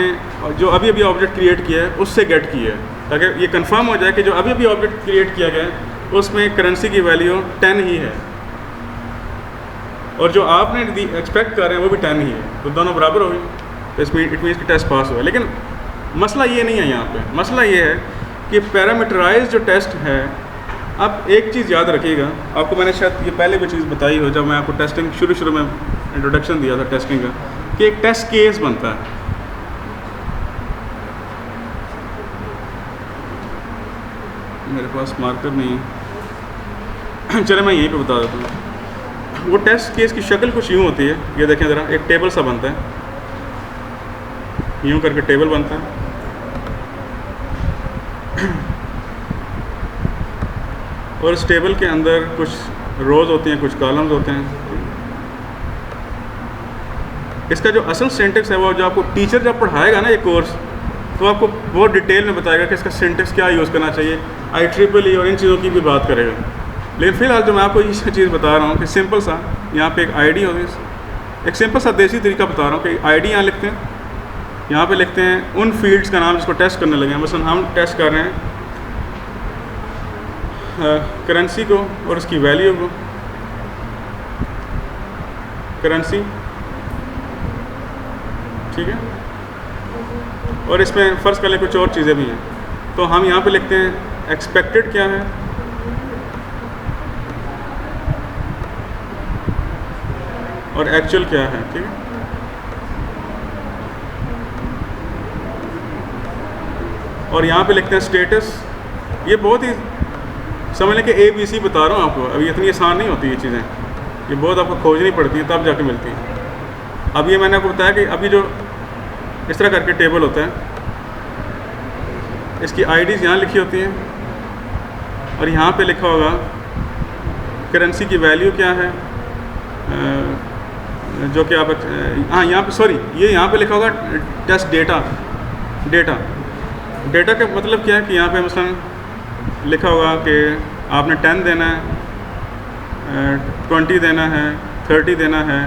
Speaker 1: जो अभी अभी ऑब्जेक्ट क्रिएट किया है उससे गेट की है, ताकि ये कंफर्म हो जाए कि जो अभी अभी ऑब्जेक्ट क्रिएट किया गया है उसमें करेंसी की वैल्यू 10 ही है, और जो आपने एक्सपेक्ट कर रहे हैं वो भी 10 ही है, तो दोनों बराबर हो गई। तो इसमें इट मीन्स कि टेस्ट पास हुआ। लेकिन मसला ये नहीं है यहाँ पे, मसला ये है कि पैरामीटराइज जो टेस्ट है, अब एक चीज़ याद रखिएगा, आपको मैंने शायद ये पहले भी चीज़ बताई हो जब मैं आपको टेस्टिंग शुरू में इंट्रोडक्शन दिया था टेस्टिंग का, कि एक टेस्ट केस बनता है। मेरे पास मार्कर नहीं है, चले मैं यहीं पे बता देता हूँ। वो टेस्ट केस की शक्ल कुछ यूँ होती है, ये देखें ज़रा, एक टेबल सा बनता है, यूँ करके टेबल बनता है, और इस टेबल के अंदर कुछ रोज़ होती हैं, कुछ कॉलम्स होते हैं। इसका जो असल सिंटेक्स है वो जो आपको टीचर जब पढ़ाएगा ना ये कोर्स, तो आपको बहुत डिटेल में बताएगा कि इसका सिंटेक्स क्या यूज़ करना चाहिए, IEEE और इन चीज़ों की भी बात करेगा। लेकिन फ़िलहाल जो मैं आपको ये चीज़ बता रहा हूँ कि सिंपल सा यहाँ पे एक ID होगी, एक सिंपल सा देसी तरीका बता रहा हूँ कि ID यहाँ लिखते हैं, यहाँ पे लिखते हैं उन फील्ड्स का नाम जिसको टेस्ट करने लगे हैं। मसलन हम टेस्ट कर रहे हैं करेंसी को और उसकी वैल्यू को, करेंसी, ठीक है, और इसमें फ़र्ज़ कर ले कुछ और चीज़ें भी हैं, तो हम यहाँ पे लिखते हैं एक्सपेक्टेड क्या है, और एक्चुअल क्या है, ठीक है। और यहाँ पे लिखते हैं स्टेटस। ये बहुत ही समझ लें कि ABC बता रहा हूँ आपको, अभी इतनी आसान नहीं होती ये चीज़ें, ये बहुत आपको खोजनी पड़ती हैं तब जाके मिलती हैं। अब ये मैंने आपको बताया कि अभी जो इस तरह करके टेबल होता है, इसकी IDs यहाँ लिखी होती हैं, और यहाँ पे लिखा होगा करेंसी की वैल्यू क्या है, जो कि आप हाँ यहाँ पे सॉरी ये यहाँ पे लिखा होगा टेस्ट डेटा का मतलब क्या है कि यहाँ पे मसलन लिखा होगा कि आपने 10 देना है, 20 देना है, 30 देना है,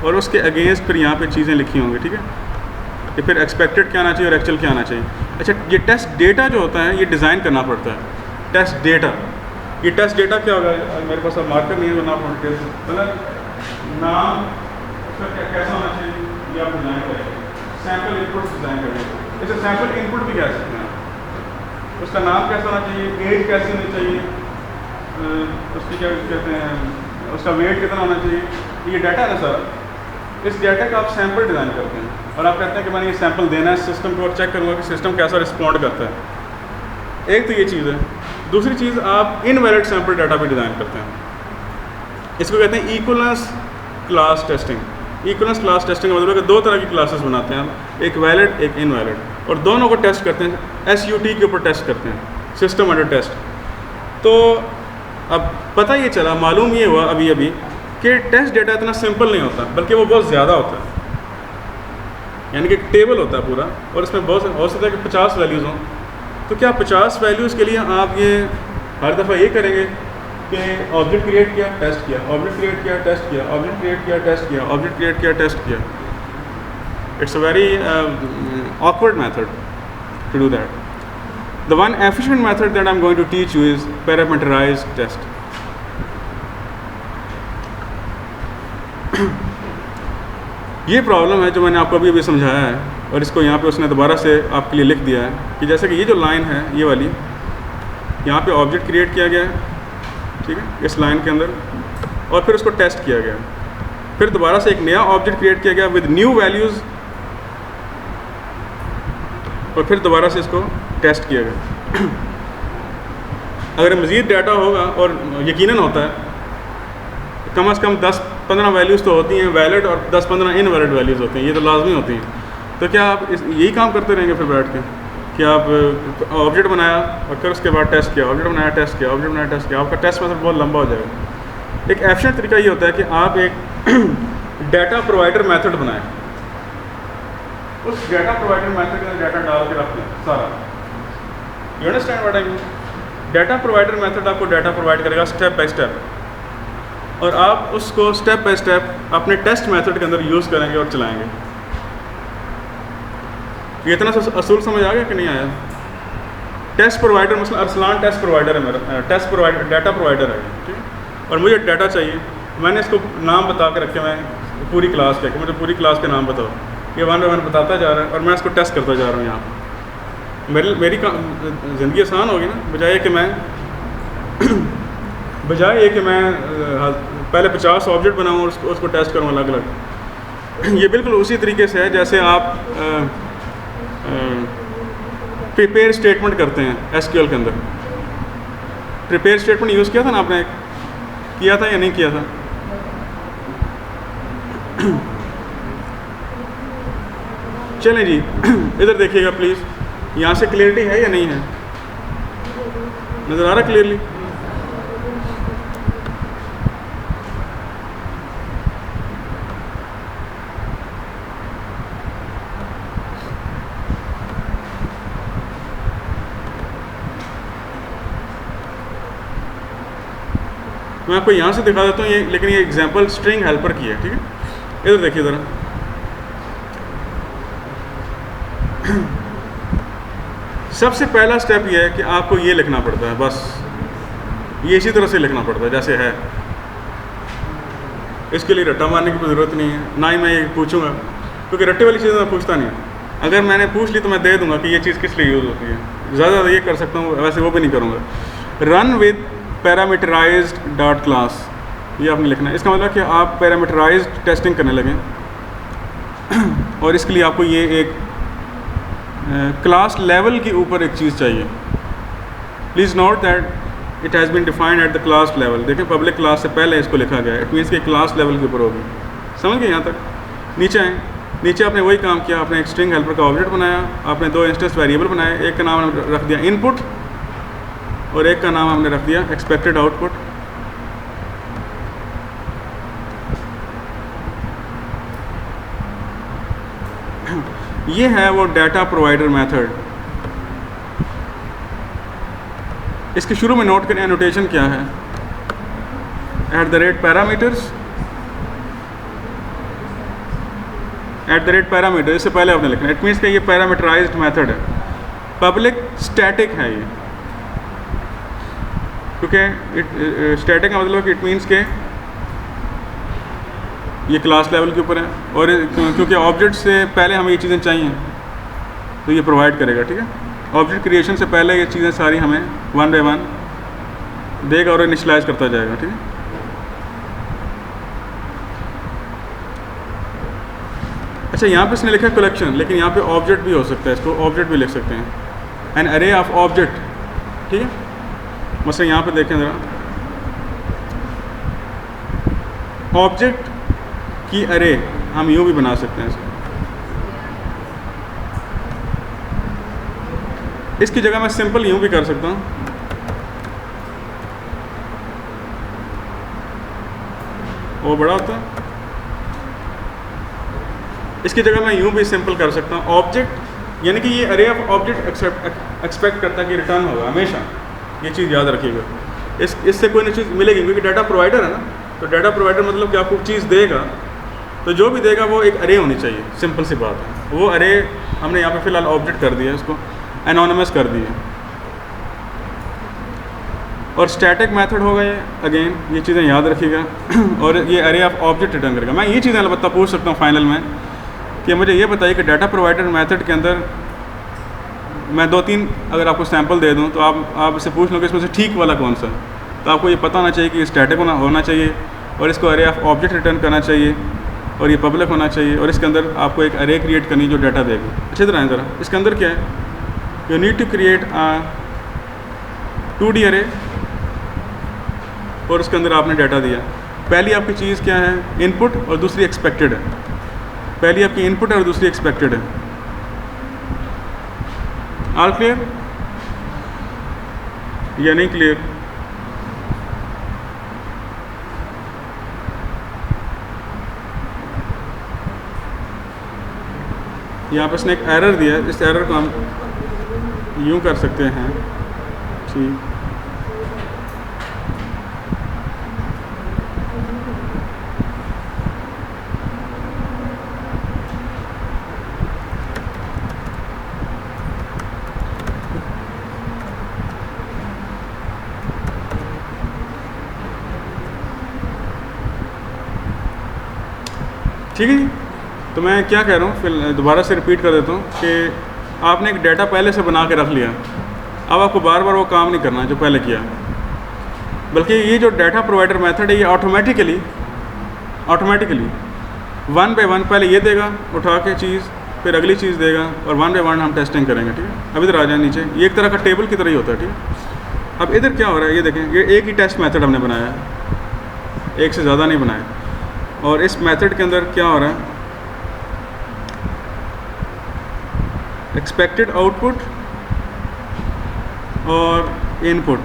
Speaker 1: और उसके अगेंस्ट फिर यहाँ पे चीज़ें लिखी होंगी, ठीक है, कि फिर एक्सपेक्टेड क्या आना चाहिए और एक्चुअल क्या आना चाहिए। अच्छा, ये टेस्ट डेटा जो होता है ये डिज़ाइन करना पड़ता है। टेस्ट डेटा, ये टेस्ट डेटा क्या होगा, मेरे पास अब मार्कर नहीं है, ना मतलब नाम उसका कैसा होना चाहिए ये आप डिज़ाइन करेंगे, सैम्पल इनपुट डिज़ाइन करेंगे। जैसे सैम्पल इनपुट भी कह सकते हैं, उसका नाम कैसा होना चाहिए, एज कैसी होनी चाहिए, उसकी क्या कहते हैं, उसका वेट कितना होना चाहिए, ये डाटा है ना सारा। इस डाटा का आप सैम्पल डिज़ाइन करते हैं और आप कहते हैं कि मैंने ये सैम्पल देना है सिस्टम को और चेक करूँगा कि सिस्टम कैसा रिस्पॉन्ड करता है। एक तो ये चीज़ है। दूसरी चीज़, आप इनवैलिड सैम्पल डाटा भी डिज़ाइन करते हैं। इसको कहते हैं equivalence class testing. Equivalence class testing का मतलब है कि दो तरह की क्लासेस बनाते हैं हम, एक वैलिड एक इनवैलिड, और दोनों को टेस्ट करते हैं, SUT के ऊपर टेस्ट करते हैं, सिस्टम अंडर टेस्ट। तो अब पता ये चला, मालूम ये हुआ अभी अभी कि टेस्ट डेटा इतना सिंपल नहीं होता, बल्कि वो बहुत ज़्यादा होता है। यानी कि एक टेबल होता है पूरा और इसमें बहुत हो सकता है कि 50 वैल्यूज़ हों। तो क्या 50 वैल्यूज़ के लिए आप ये हर दफ़ा ये करेंगे कि ऑब्जेक्ट क्रिएट किया, टेस्ट किया, ऑब्जेक्ट क्रिएट किया, टेस्ट किया, ऑब्जेक्ट क्रिएट किया, टेस्ट किया, ऑब्जेक्ट क्रिएट किया, टेस्ट किया? It's a very awkward method to do that. The one efficient method that I'm going to teach you is parameterized test. ये problem है जो मैंने आपको अभी समझाया है, और इसको यहाँ पे उसने दोबारा से आपके लिए लिख दिया है कि जैसे कि ये जो लाइन है ये वाली, यहाँ पे ऑब्जेक्ट क्रिएट किया गया है, ठीक है, इस लाइन के अंदर, और फिर उसको टेस्ट किया गया, फिर दोबारा से एक नया ऑब्जेक्ट क्रिएट किया गया विद न्यू वैल्यूज़, और फिर दोबारा से इसको टेस्ट किया गया। अगर मज़ीद डाटा होगा, और यकीनन होता है, कम से कम 10-15 वैल्यूज़ तो होती हैं वैलिड और 10-15 इनवैलिड वैल्यूज़ होती हैं, ये तो लाजमी होती हैं। तो क्या आप यही काम करते रहेंगे फिर बैठ के कि आप ऑब्जेक्ट बनाया और फिर उसके बाद टेस्ट किया, ऑब्जेक्ट बनाया, टेस्ट किया, ऑब्जेक्ट बनाया, टेस्ट किया, आपका टेस्ट मेथड बहुत लंबा हो जाएगा। एक एफिशिएंट तरीका ये होता है कि आप एक डाटा प्रोवाइडर मेथड बनाएं, उस डाटा प्रोवाइडर मेथड के अंदर डाटा डाल के रख दें सारा। You understand what I mean? Data provider method आपको डाटा प्रोवाइड करेगा स्टेप बाय स्टेप, और आप उसको स्टेप बाय स्टेप अपने टेस्ट मेथड के अंदर यूज़ करेंगे और चलाएंगे। ये इतना असूल समझ आ गया कि नहीं आया? टेस्ट प्रोवाइडर, मतलब अरसलान टेस्ट प्रोवाइडर है मेरा, टेस्ट प्रोवाइडर डाटा प्रोवाइडर है, ठीक है, और मुझे डाटा चाहिए। मैंने इसको नाम बता के रखे, मैं पूरी क्लास के, मुझे पूरी क्लास के नाम बताओ, ये 1 बाय 1 बताता जा रहा है और मैं इसको टेस्ट करता जा रहा हूँ। यहाँ मेरी ज़िंदगी आसान होगी ना, बजाय कि मैं पहले 50 ऑब्जेक्ट बनाऊँ और उसको टेस्ट करूँ अलग अलग। ये बिल्कुल उसी तरीके से है जैसे आप प्रिपेयर स्टेटमेंट करते हैं SQL के अंदर। प्रिपेयर स्टेटमेंट यूज़ किया था ना आपने, किया था या नहीं किया था? चलें जी, इधर देखिएगा प्लीज़, यहाँ से क्लियरिटी है या नहीं है? नज़र आ रहा क्लियरली? मैं आपको यहाँ से दिखा देता हूँ ये, लेकिन ये एग्जांपल स्ट्रिंग हेल्पर की है, ठीक है। इधर देखिए ज़रा, सबसे पहला स्टेप ये है कि आपको ये लिखना पड़ता है, बस ये इसी तरह से लिखना पड़ता है जैसे है। इसके लिए रट्टा मारने की कोई ज़रूरत नहीं है, ना ही मैं ये पूछूंगा, क्योंकि रट्टे वाली चीज़ें मैं पूछता नहीं। अगर मैंने पूछ ली तो मैं दे दूंगा कि ये चीज़ किस लिए यूज़ होती है, ज़्यादा ये कर सकता हूँ, वैसे वो भी नहीं करूँगा। Run with parameterized dot class, ये आपने लिखना है। इसका मतलब कि आप पैरामीटराइज्ड टेस्टिंग करने लगें, और इसके लिए आपको ये एक क्लास लेवल के ऊपर एक चीज़ चाहिए। Please note that it has been defined at the class level. देखें, पब्लिक क्लास से पहले इसको लिखा गया है, इट मीन्स कि क्लास लेवल के ऊपर होगी। समझ गए यहाँ तक? नीचे आए, नीचे आपने वही काम किया, आपने एक स्ट्रिंग हेल्पर का ऑब्जेक्ट बनाया, आपने 2 इंस्टेंस वेरिएबल बनाए, एक का नाम आपने रख दिया इनपुट और एक का नाम हमने रख दिया एक्सपेक्टेड आउटपुट। ये है वो डाटा प्रोवाइडर मेथड। इसके शुरू में नोट करें एनोटेशन क्या है, @ पैरामीटर्स पैरामीटर, इससे पहले आपने लिखना है। इट मीन्स कि ये पैरामीटराइज्ड मेथड है, पब्लिक स्टैटिक है ये, क्योंकि स्टैटिक का मतलब कि इट मीन्स के ये क्लास लेवल के ऊपर है, और क्योंकि ऑब्जेक्ट से पहले हमें ये चीज़ें चाहिए तो ये प्रोवाइड करेगा, ठीक है। ऑब्जेक्ट क्रिएशन से पहले ये चीज़ें सारी हमें वन बाय वन देगा और इनिशियलाइज करता जाएगा, ठीक है। अच्छा, यहाँ पे इसने लिखा है कलेक्शन, लेकिन यहाँ पे ऑब्जेक्ट भी हो सकता है, इसको ऑब्जेक्ट भी लिख सकते हैं, एन अरे ऑफ ऑब्जेक्ट, ठीक है। मतलब यहाँ पे देखें ज़रा, ऑब्जेक्ट की अरे हम यूँ भी बना सकते हैं इसकी जगह मैं सिंपल यूँ भी कर सकता हूँ, वो बड़ा होता है। इसकी जगह मैं यूँ भी सिंपल कर सकता हूँ, ऑब्जेक्ट, यानी कि ये अरे ऑफ ऑब्जेक्ट एक्सपेक्ट करता है कि रिटर्न होगा हमेशा, ये चीज़ याद रखिएगा। इससे कोई ना चीज़ मिलेगी, क्योंकि डाटा प्रोवाइडर है ना, तो डाटा प्रोवाइडर मतलब कि आपको चीज़ देगा, तो जो भी देगा वो एक अरे होनी चाहिए, सिंपल सी बात है। वो अरे हमने यहाँ पे फ़िलहाल ऑब्जेक्ट कर दिया, इसको एनोनिमस कर दिया। और स्टैटिक मेथड होगा ये, अगेन ये चीज़ें याद रखिएगा। और ये अरे ऑफ ऑब्जेक्ट रिटर्न करेगा। मैं ये चीज़ें अलबत्ता पूछ सकता हूँ फाइनल में कि मुझे ये बताइए कि डाटा प्रोवाइडर मेथड के अंदर मैं 2-3 अगर आपको सैंपल दे दूँ तो आप इससे पूछ लो कि इसमें से ठीक वाला कौन सा, तो आपको ये पता होना चाहिए कि स्टैटिक होना चाहिए, और इसको अरे ऑफ ऑब्जेक्ट रिटर्न करना चाहिए, और ये पब्लिक होना चाहिए, और इसके अंदर आपको एक अरे क्रिएट करनी जो डाटा देगी। अच्छी तरह है ज़रा, इसके अंदर क्या है, you need to create 2D अरे, और उसके अंदर आपने डाटा दिया। पहली आपकी चीज़ क्या है, इनपुट, और दूसरी एक्सपेक्टेड है। पहली आपकी इनपुट है और दूसरी एक्सपेक्टेड है। ऑल क्लियर या नहीं क्लियर? यहाँ पर इसने एक एरर दिया है, इस एरर को हम यूँ कर सकते हैं, ठीक। ठीक है जी। तो मैं क्या कह रहा हूँ, फिर दोबारा से रिपीट कर देता हूँ कि आपने एक डाटा पहले से बना के रख लिया, अब आपको बार बार वो काम नहीं करना जो पहले किया, बल्कि ये जो डाटा प्रोवाइडर मेथड है ये ऑटोमेटिकली वन बाय वन पहले ये देगा उठा के चीज़, फिर अगली चीज़ देगा, और वन बाय वन हम टेस्टिंग करेंगे, ठीक है। अब इधर आ जाए नीचे, ये एक तरह का टेबल की तरह ही होता है, ठीक है। अब इधर क्या हो रहा है, ये देखें, ये एक ही टेस्ट मेथड हमने बनाया है, एक से ज़्यादा नहीं बनाया, और इस मेथड के अंदर क्या हो रहा है, एक्सपेक्टेड आउटपुट और इनपुट।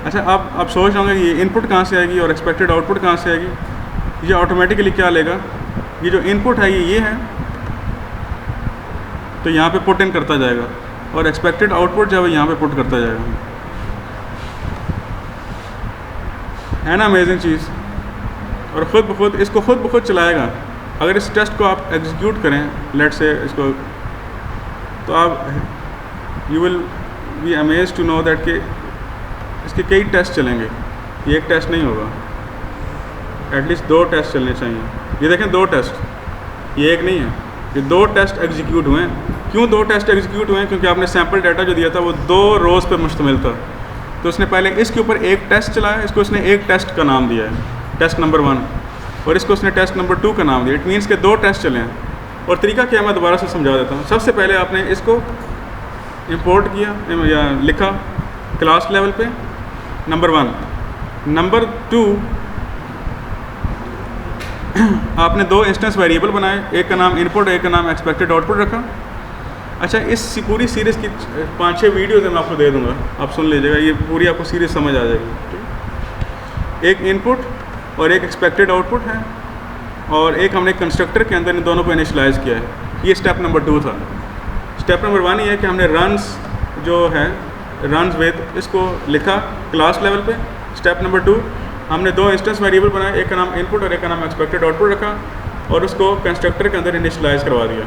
Speaker 1: अच्छा, आप सोच रहे होंगे कि ये इनपुट कहाँ से आएगी और एक्सपेक्टेड आउटपुट कहाँ से आएगी। ये ऑटोमेटिकली क्या लेगा, ये जो इनपुट है ये है, तो यहाँ पे पुट इन करता जाएगा, और एक्सपेक्टेड आउटपुट जो है यहाँ पे पुट करता जाएगा। है ना अमेजिंग चीज़। और ख़ुद ब खुद इसको खुद ब खुद चलाएगा। अगर इस टेस्ट को आप एग्जीक्यूट करें, लेट से इसको, तो आप you will be amazed to know that कि इसके कई टेस्ट चलेंगे, ये एक टेस्ट नहीं होगा, एटलीस्ट 2 टेस्ट चलने चाहिए। ये देखें 2 टेस्ट, ये एक नहीं है, ये 2 टेस्ट एग्जीक्यूट हुए हैं। क्यों 2 टेस्ट एग्जीक्यूट हुए हैं? क्योंकि आपने सैम्पल डाटा जो दिया था वो 2 रोज़ पर मुश्तमिल था, तो उसने पहले इसके ऊपर एक टेस्ट चलाया, इसको उसने एक टेस्ट का नाम दिया है, टेस्ट नंबर 1, और इसको उसने टेस्ट नंबर 2 का नाम दिया। इट मीन्स के 2 टेस्ट चले हैं। और तरीका क्या, मैं दोबारा से समझा देता हूँ। सबसे पहले आपने इसको इंपोर्ट किया या लिखा क्लास लेवल पे नंबर 1, नंबर 2 आपने 2 इंस्टेंस वेरिएबल बनाए, एक का नाम इनपुट, एक का नाम एक्सपेक्टेड आउटपुट रखा। अच्छा, इस पूरी सीरीज़ की 5-6 वीडियोज़ मैं आपको दे दूँगा, आप सुन लीजिएगा, ये पूरी आपको सीरीज़ समझ आ जाएगी, ठीक। एक इनपुट और एक एक्सपेक्टेड आउटपुट है, और एक हमने कंस्ट्रक्टर के अंदर इन दोनों को इनिशियलाइज़ किया है। ये स्टेप नंबर 2 था। स्टेप नंबर 1 ये है कि हमने रन्स जो है, रन्स विद, इसको लिखा क्लास लेवल पे। स्टेप नंबर 2, हमने 2 इंस्टेंस वेरिएबल बनाए, एक का नाम इनपुट और एक का नाम एक्सपेक्टेड आउटपुट रखा और उसको कंस्ट्रक्टर के अंदर इनिशियलाइज़ करवा दिया।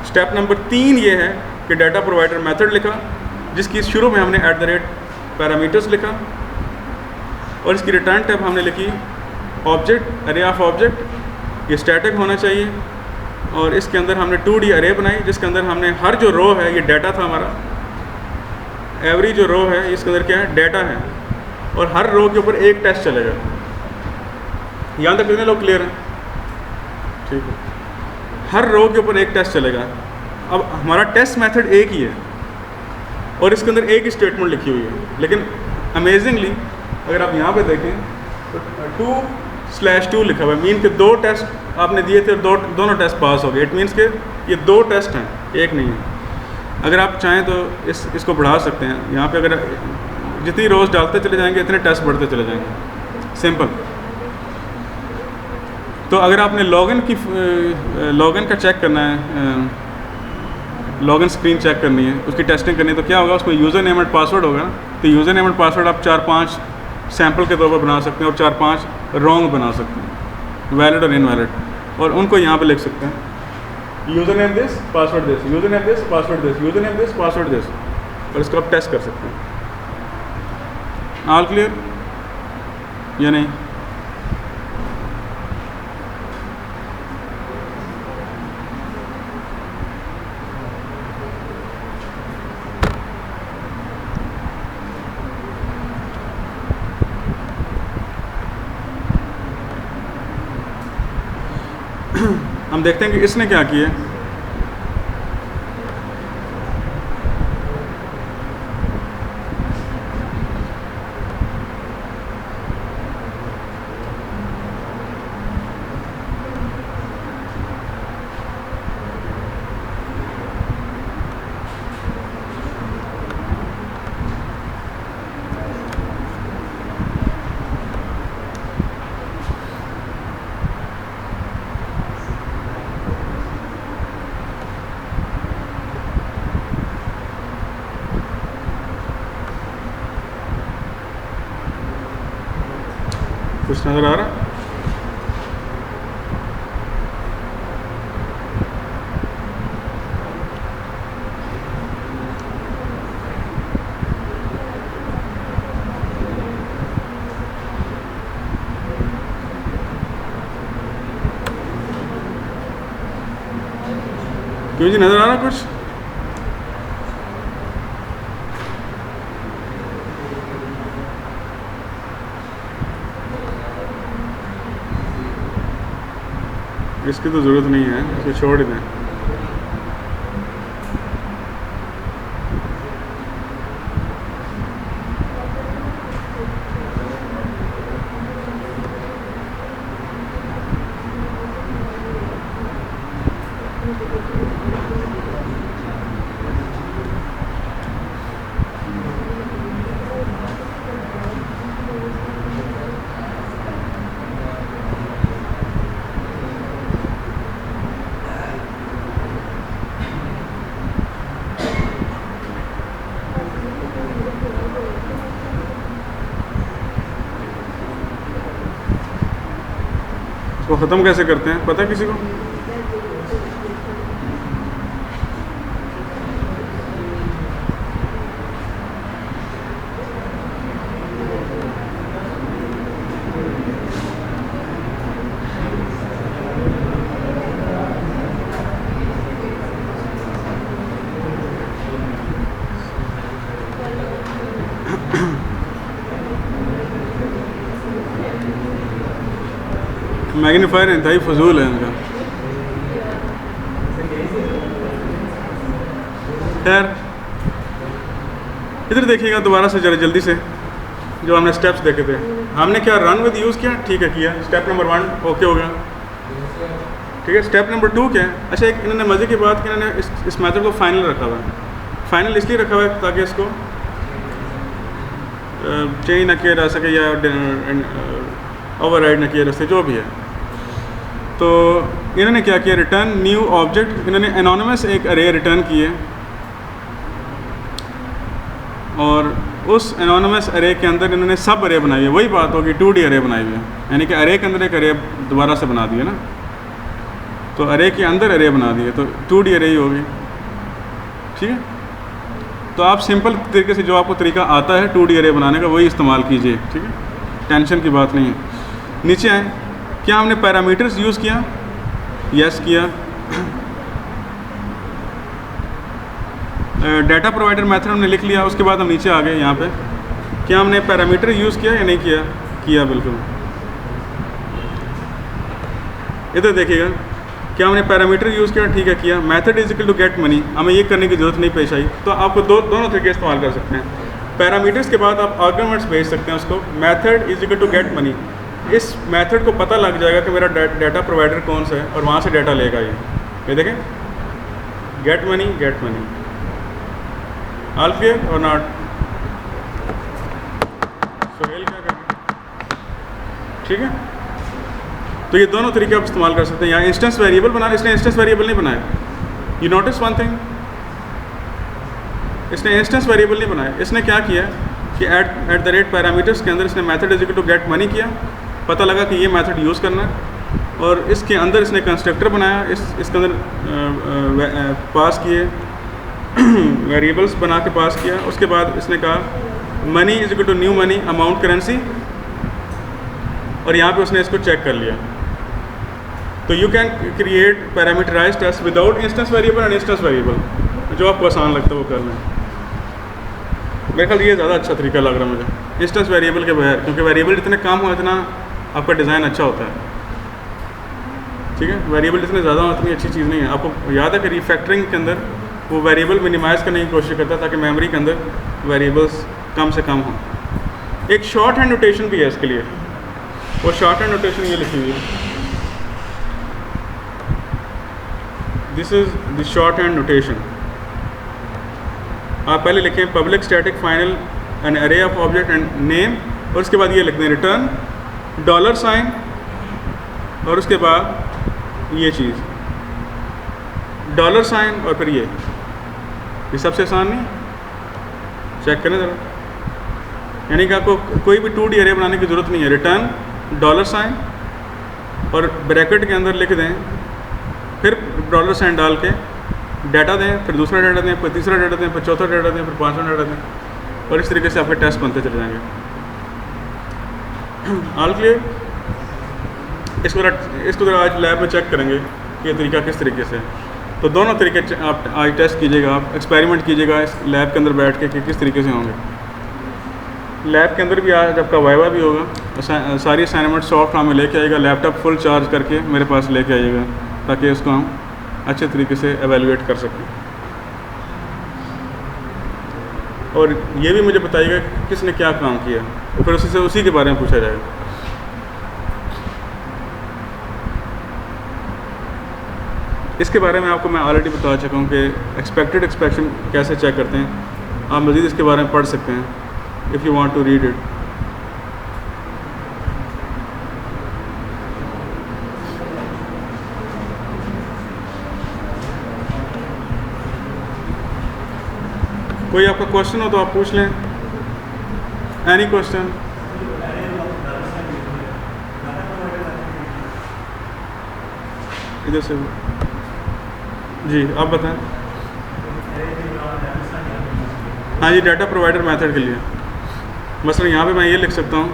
Speaker 1: स्टेप नंबर 3 ये है कि डाटा प्रोवाइडर मेथड लिखा, जिसकी शुरू में हमने पैरामीटर्स लिखा और इसकी रिटर्न टाइप हमने लिखी ऑब्जेक्ट, अरे ऑफ ऑब्जेक्ट, ये स्टैटिक होना चाहिए। और इसके अंदर हमने 2D अरे बनाई, जिसके अंदर हमने हर जो रो है ये डाटा था हमारा, एवरी जो रो है इसके अंदर क्या है, डाटा है, और हर रो के ऊपर एक टेस्ट चलेगा। यहाँ तक कितने लोग क्लियर हैं? ठीक है, हर रो के ऊपर एक टेस्ट चलेगा। अब हमारा टेस्ट मेथड एक ही है और इसके अंदर एक ही स्टेटमेंट लिखी हुई है, लेकिन अमेजिंगली अगर आप यहाँ पे देखें तो 2/2 लिखा हुआ है, मीन के 2 टेस्ट आपने दिए थे और दोनों टेस्ट पास हो गए। इट मीन्स के ये 2 टेस्ट हैं, एक नहीं है। अगर आप चाहें तो इसको बढ़ा सकते हैं। यहाँ पे अगर जितनी रोज़ डालते चले जाएंगे इतने टेस्ट बढ़ते चले जाएंगे, सिंपल। तो अगर आपने लॉगिन का चेक करना है, लॉगिन स्क्रीन चेक करनी है, उसकी टेस्टिंग करनी है, तो क्या होगा, उसमें यूज़र नेम एंड पासवर्ड होगा ना। तो यूज़र नेम एंड पासवर्ड आप 4-5 सैम्पल के तौर पर बना सकते हैं और 4-5 रॉन्ग बना सकते हैं, वैलिड और इनवैलिड, और उनको यहाँ पे लिख सकते हैं user name this password this, user name this password this, user name this password this, और इसको आप टेस्ट कर सकते हैं। ऑल क्लियर या नहीं? हम देखते हैं कि इसने क्या किया। कुछ नज़र आ रहा? क्यों जी, नज़र आ रहा कुछ? इसकी तो ज़रूरत नहीं है, इसे छोड़ ही दें। इसको ख़त्म कैसे करते हैं, पता है किसी को? मैग्नीफायर इंतहाई फजूल है इनका। खैर इधर देखिएगा दोबारा से जरा जल्दी से, जो हमने स्टेप्स देखे थे। हमने क्या रन विद यूज़ किया, ठीक है किया। स्टेप नंबर 1 ओके हो गया, ठीक है। स्टेप नंबर 2 क्या है? अच्छा, एक इन्होंने मज़े की बात कि इन्होंने इस मेथड को फाइनल रखा हुआ है। फाइनल इसलिए रखा हुआ है ताकि इसको चेंज ना किया जा सके या ओवरराइड ना किया जा सके, जो भी है। तो इन्होंने क्या किया, रिटर्न न्यू ऑब्जेक्ट, इन्होंने एनोनिमस एक अरे रिटर्न किए और उस एनोनिमस अरे के अंदर इन्होंने सब अरे बनाई है। वही बात होगी 2D अरे बनाई हुई है, यानी कि अरे के अंदर एक अरे दोबारा से बना दिया ना, तो अरे के अंदर अरे बना दिए तो 2D अरे ही होगी। ठीक है, तो आप सिंपल तरीके से जो आपको तरीका आता है 2D अरे बनाने का वही इस्तेमाल कीजिए। ठीक है, टेंशन की बात नहीं है। नीचे आए, क्या हमने पैरामीटर्स यूज़ किया? यस किया। डाटा प्रोवाइडर मेथड हमने लिख लिया। उसके बाद हम नीचे आ गए यहाँ पे, क्या हमने पैरामीटर यूज़ किया या नहीं किया? किया, बिल्कुल। इधर देखिएगा, क्या हमने पैरामीटर यूज़ किया? ठीक है, किया। Method is equal to get money, हमें ये करने की ज़रूरत नहीं पेश आई, तो आपको दोनों तरीके इस्तेमाल कर सकते हैं। पैरामीटर्स के बाद आप आर्गुमेंट्स भेज सकते हैं उसको। Method is equal to get money, इस मेथड को पता लग जाएगा कि मेरा डाटा प्रोवाइडर कौन सा है और वहाँ से डाटा लेगा। ये देखें, get money, get money. All clear और नॉट? सोहेल क्या कर, ठीक है। तो ये दोनों तरीके आप इस्तेमाल कर सकते हैं। यहाँ इंस्टेंस वेरिएबल बना, इसने इंस्टेंस वेरिएबल नहीं बनाया। यू नोटिस वन थिंग, इसने इंस्टेंस वेरिएबल नहीं बनाया। इसने क्या किया कि एट द रेट पैरामीटर्स के अंदर इसने method is equal to get money किया, पता लगा कि ये मेथड यूज़ करना है, और इसके अंदर इसने कंस्ट्रक्टर बनाया, इसके अंदर पास किए वेरिएबल्स बना के पास किया। उसके बाद इसने कहा money is equal to new money amount currency, और यहाँ पे उसने इसको चेक कर लिया। तो you can create parameterized test without instance variable and instance variable, जो आपको आसान लगता है वो कर लें। मेरे ख्याल ये ज़्यादा अच्छा तरीका लग रहा है मुझे इंस्टेंस वेरिएबल के बगैर, क्योंकि वेरिएबल जितने कम हो इतना आपका डिज़ाइन अच्छा होता है। ठीक है, वेरिएबल जितने ज़्यादा हो उतनी अच्छी चीज़ नहीं है। आपको याद है कि रीफैक्टरिंग के अंदर वो वेरिएबल मिनिमाइज़ करने की कोशिश करता है ताकि मेमोरी के अंदर वेरिएबल्स कम से कम हो। एक शॉर्ट हैंड नोटेशन भी है इसके लिए, वो शॉर्ट हैंड नोटेशन ये लिखी हुई है, this is the short hand notation. आप पहले लिखें पब्लिक स्टैटिक फाइनल एन अरे ऑफ ऑब्जेक्ट एंड नेम, और उसके बाद ये लिख दें रिटर्न डॉलर साइन, और उसके बाद ये चीज़ डॉलर साइन, और फिर ये सबसे आसान नहीं? चेक करें ज़रा, यानी कि आपको कोई भी 2D अरे बनाने की ज़रूरत नहीं है। रिटर्न डॉलर साइन और ब्रैकेट के अंदर लिख दें, फिर डॉलर साइन डाल के डाटा दें, फिर दूसरा डाटा दें, फिर तीसरा डाटा दें, फिर चौथा डाटा दें, फिर पांचवा डाटा दें, और इस तरीके से आपके टेस्ट बनते चले जाएंगे। All clear? इसको ज़रा आज लैब में चेक करेंगे कि ये तरीका किस तरीके से है। तो दोनों तरीके आप आज टेस्ट कीजिएगा, आप एक्सपेरिमेंट कीजिएगा इस लैब के अंदर बैठ के कि किस तरीके से होंगे। लैब के अंदर भी आज आपका वाइवा भी होगा, सारी असाइनमेंट सॉफ्ट हमें लेके आइएगा, लैपटॉप फुल चार्ज करके मेरे पास लेके आइएगा, ताकि उसको हम अच्छे तरीके से एवेलुएट कर सकें। और ये भी मुझे बताइएगा कि किसने क्या काम किया, तो फिर उसी के बारे में पूछा जाएगा। इसके बारे में आपको मैं ऑलरेडी बता चुका हूँ कि एक्सपेक्टेड एक्सप्रेशन कैसे चेक करते हैं। आप मज़ीद इसके बारे में पढ़ सकते हैं if you want to read it. कोई आपका क्वेश्चन हो तो आप पूछ लें, एनी क्वेश्चन। इधर से जी, आप बताएं। हाँ जी, डाटा प्रोवाइडर मेथड के लिए मसलन यहाँ पे मैं ये लिख सकता हूँ,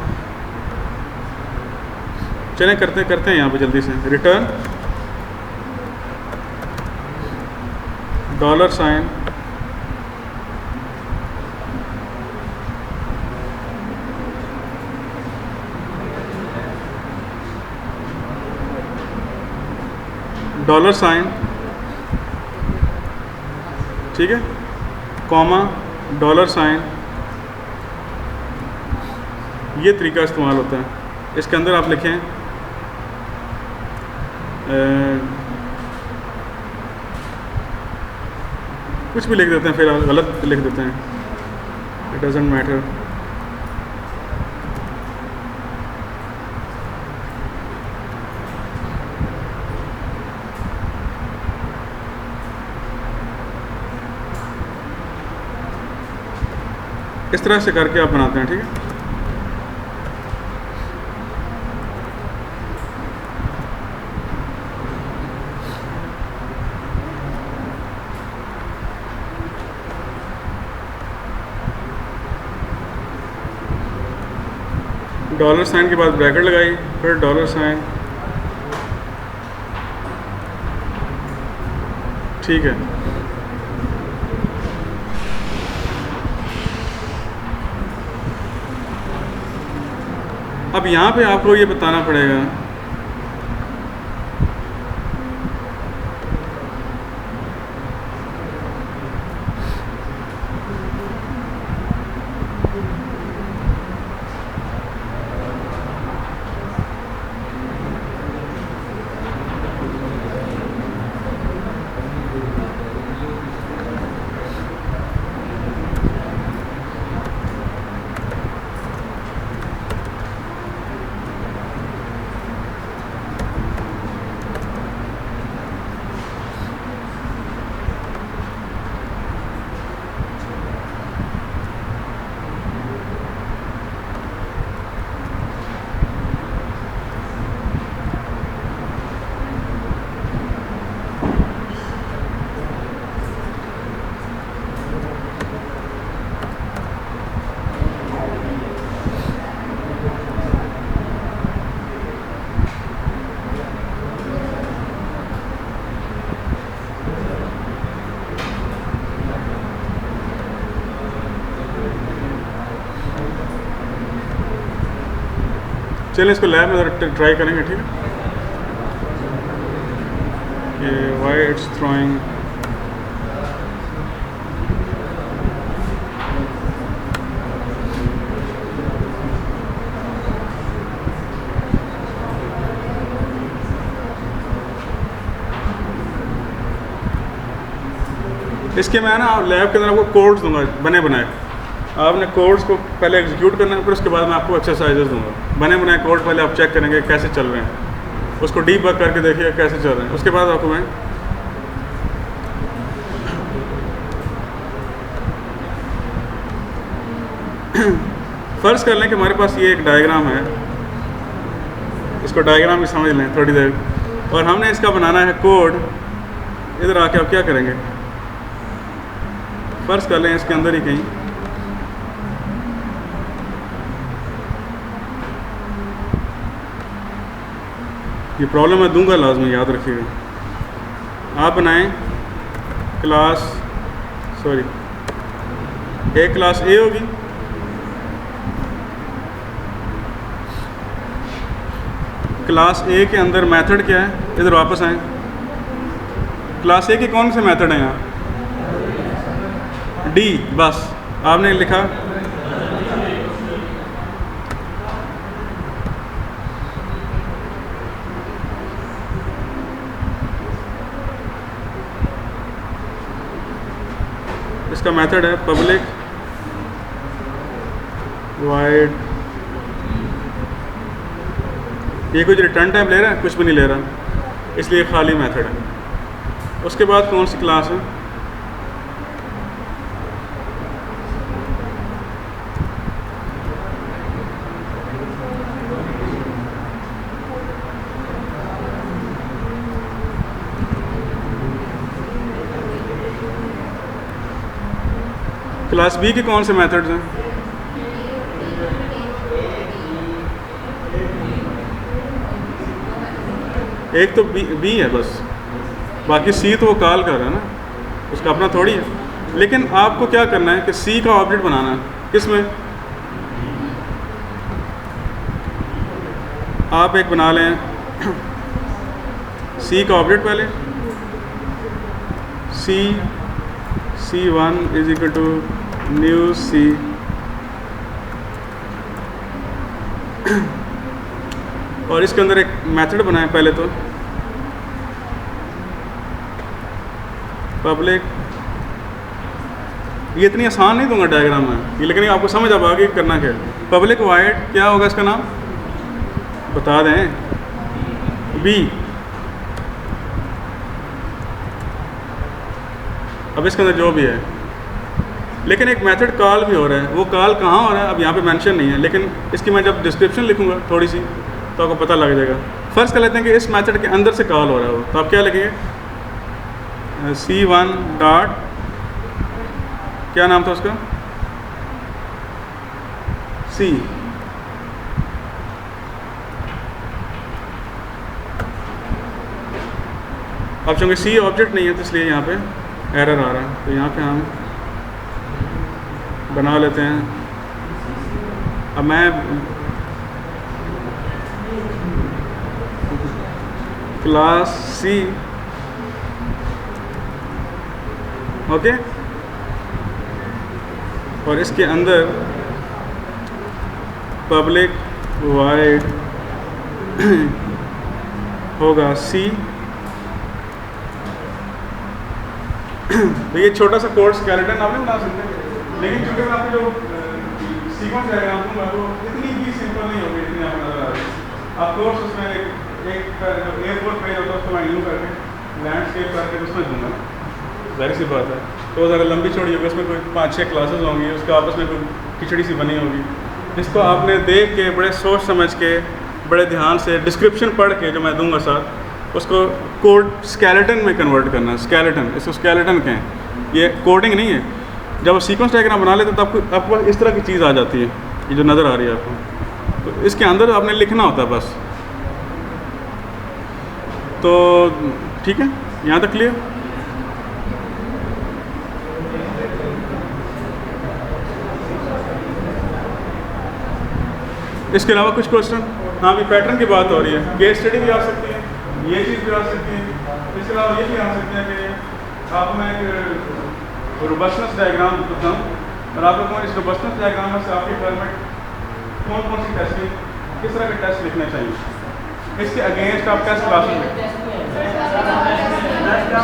Speaker 1: चलें करते हैं यहाँ पे जल्दी से। Return dollar sign dollar sign, ठीक है, कॉमा डॉलर साइन, ये तरीका इस्तेमाल होता है। इसके अंदर आप लिखें कुछ भी लिख देते हैं, फिर गलत लिख देते हैं, इट डजंट मैटर। इस तरह से करके आप बनाते हैं, ठीक है। डॉलर साइन के बाद ब्रैकेट लगाई, फिर डॉलर साइन, ठीक है। अब यहाँ पे आपको ये बताना पड़ेगा चलिए इसको लैब में ट्राई करेंगे, ठीक है। ये वाई इट्स थ्रोइंग, इसके मैं ना लैब के अंदर आपको कोड्स दूंगा बने बनाए। आपने कोड्स को पहले एग्जीक्यूट करना है, फिर उसके बाद मैं आपको एक्सरसाइजेस दूंगा। बने बनाए कोड पहले आप चेक करेंगे कैसे चल रहे हैं, उसको डीबग करके देखिए कैसे चल रहे हैं। उसके बाद आपको मैं फ़र्ज़ कर लें कि हमारे पास ये एक डायग्राम है, इसको डायग्राम भी समझ लें थोड़ी देर, और हमने इसका बनाना है कोड। इधर आके आप क्या करेंगे, फ़र्ज़ कर लें इसके अंदर ही कहीं ये प्रॉब्लम मैं दूंगा, लाजमी याद रखिएगा। आप बनाएं क्लास, सॉरी एक क्लास ए होगी, क्लास ए के अंदर मेथड क्या है, इधर वापस आएं। क्लास ए के कौन से मेथड हैं यहाँ, डी, बस आपने लिखा इसका मेथड है पब्लिक वाइड, ये कुछ रिटर्न टाइप ले रहा है, कुछ भी नहीं ले रहा, इसलिए खाली मेथड है। उसके बाद कौन सी क्लास है, क्लास बी के कौन से मेथड्स हैं, एक तो बी है बस, बाकी सी तो वो कॉल कर रहा है ना, उसका अपना थोड़ी है। लेकिन आपको क्या करना है कि सी का ऑब्जेक्ट बनाना है, किसमें आप एक बना लें सी का ऑब्जेक्ट पहले, C1 is equal to new C, और इसके अंदर एक मेथड बनाए पहले तो पब्लिक, ये इतनी आसान नहीं दूंगा डायग्राम में ये, लेकिन आपको समझ अब आगे करना क्या है। पब्लिक वाइड क्या होगा, इसका नाम बता दें, बी। अब इसके अंदर जो भी है लेकिन एक मेथड कॉल भी हो रहा है, वो कॉल कहाँ हो रहा है अब यहाँ पे मेंशन नहीं है, लेकिन इसकी मैं जब डिस्क्रिप्शन लिखूँगा थोड़ी सी तो आपको पता लग जाएगा। फ़र्ज़ कर लेते हैं कि इस मेथड के अंदर से कॉल हो रहा है वो, तो आप क्या लिखेंगे, C1 डॉट, क्या नाम था उसका, C, अब चूँकि C ऑब्जेक्ट नहीं है तो इसलिए यहाँ पे एरर आ रहा है, तो यहाँ पे हम बना लेते हैं। अब मैं क्लास C, ओके, और इसके अंदर पब्लिक वाइड होगा C। तो ये छोटा सा कोड स्केलेटन आप नहीं बना सकते, लेकिन चूँकि मैं आपको जो सीक्वेंस डायग्राम दूंगा वो इतनी भी सिंपल नहीं होगी जितनी आपको नजर आ रही है। आप कोर्स उसमें एक एयरपोर्ट पेज होता है उसको मैं यूँ करके लैंडस्केप करके उसमें दूंगा, जाहिर सी बात है, तो ज़रा लंबी चौड़ी होगी, उसमें कोई 5-6 क्लासेस होंगी, उसके आपस में कोई खिचड़ी सी बनी होगी, जिसको आपने देख के बड़े सोच समझ के बड़े ध्यान से डिस्क्रिप्शन पढ़ के जो मैं दूंगा साथ, उसको कोड स्केलेटन में कन्वर्ट करना है। स्केलेटन, इसको स्केलेटन कहें, ये कोडिंग नहीं है। जब आप सीक्वेंस डायग्राम बना लेते हैं तो आपको इस तरह की चीज़ आ जाती है, ये जो नज़र आ रही है आपको, तो इसके अंदर आपने लिखना होता है बस। तो ठीक है, यहाँ तक क्लियर। इसके अलावा कुछ क्वेश्चन? हाँ, भी पैटर्न की बात हो रही है, केस स्टडी भी आ सकती है, ये चीज़ भी आ सकती है, इसके अलावा ये भी आ सकते हैं कि आपको मैं एक रोबस्टनेस डायग्राम बताता हूँ और आप लोगों को इस रोबस्टनेस डायग्राम में से आपके घर में कौन कौन सी टेस्टिंग, किस तरह के टेस्ट लिखने चाहिए, इसके अगेंस्ट आप टेस्ट क्लासेस में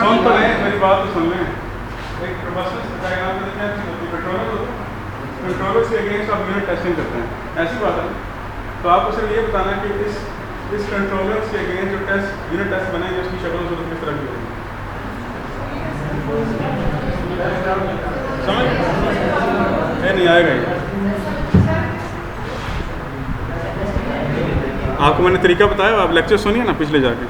Speaker 1: सुन तो लें, मेरी बात तो सुन लें। एक रोबस्टनेस डायग्राम में क्या चीज़ होती है, कंट्रोलर के अगेंस्ट आप यूनिट टेस्टिंग करते हैं, ऐसी बात है। तो आपको सिर्फ ये बताना है कि इस कंट्रोलर के अगेंस्ट जो टेस्ट यूनिट टेस्ट बनेंगे उसकी शक्ल सूरत किस तरह की होगी, समझ नहीं आएगा ये। आपको मैंने तरीका बताया, आप लेक्चर सुनिए ना पिछले जाके।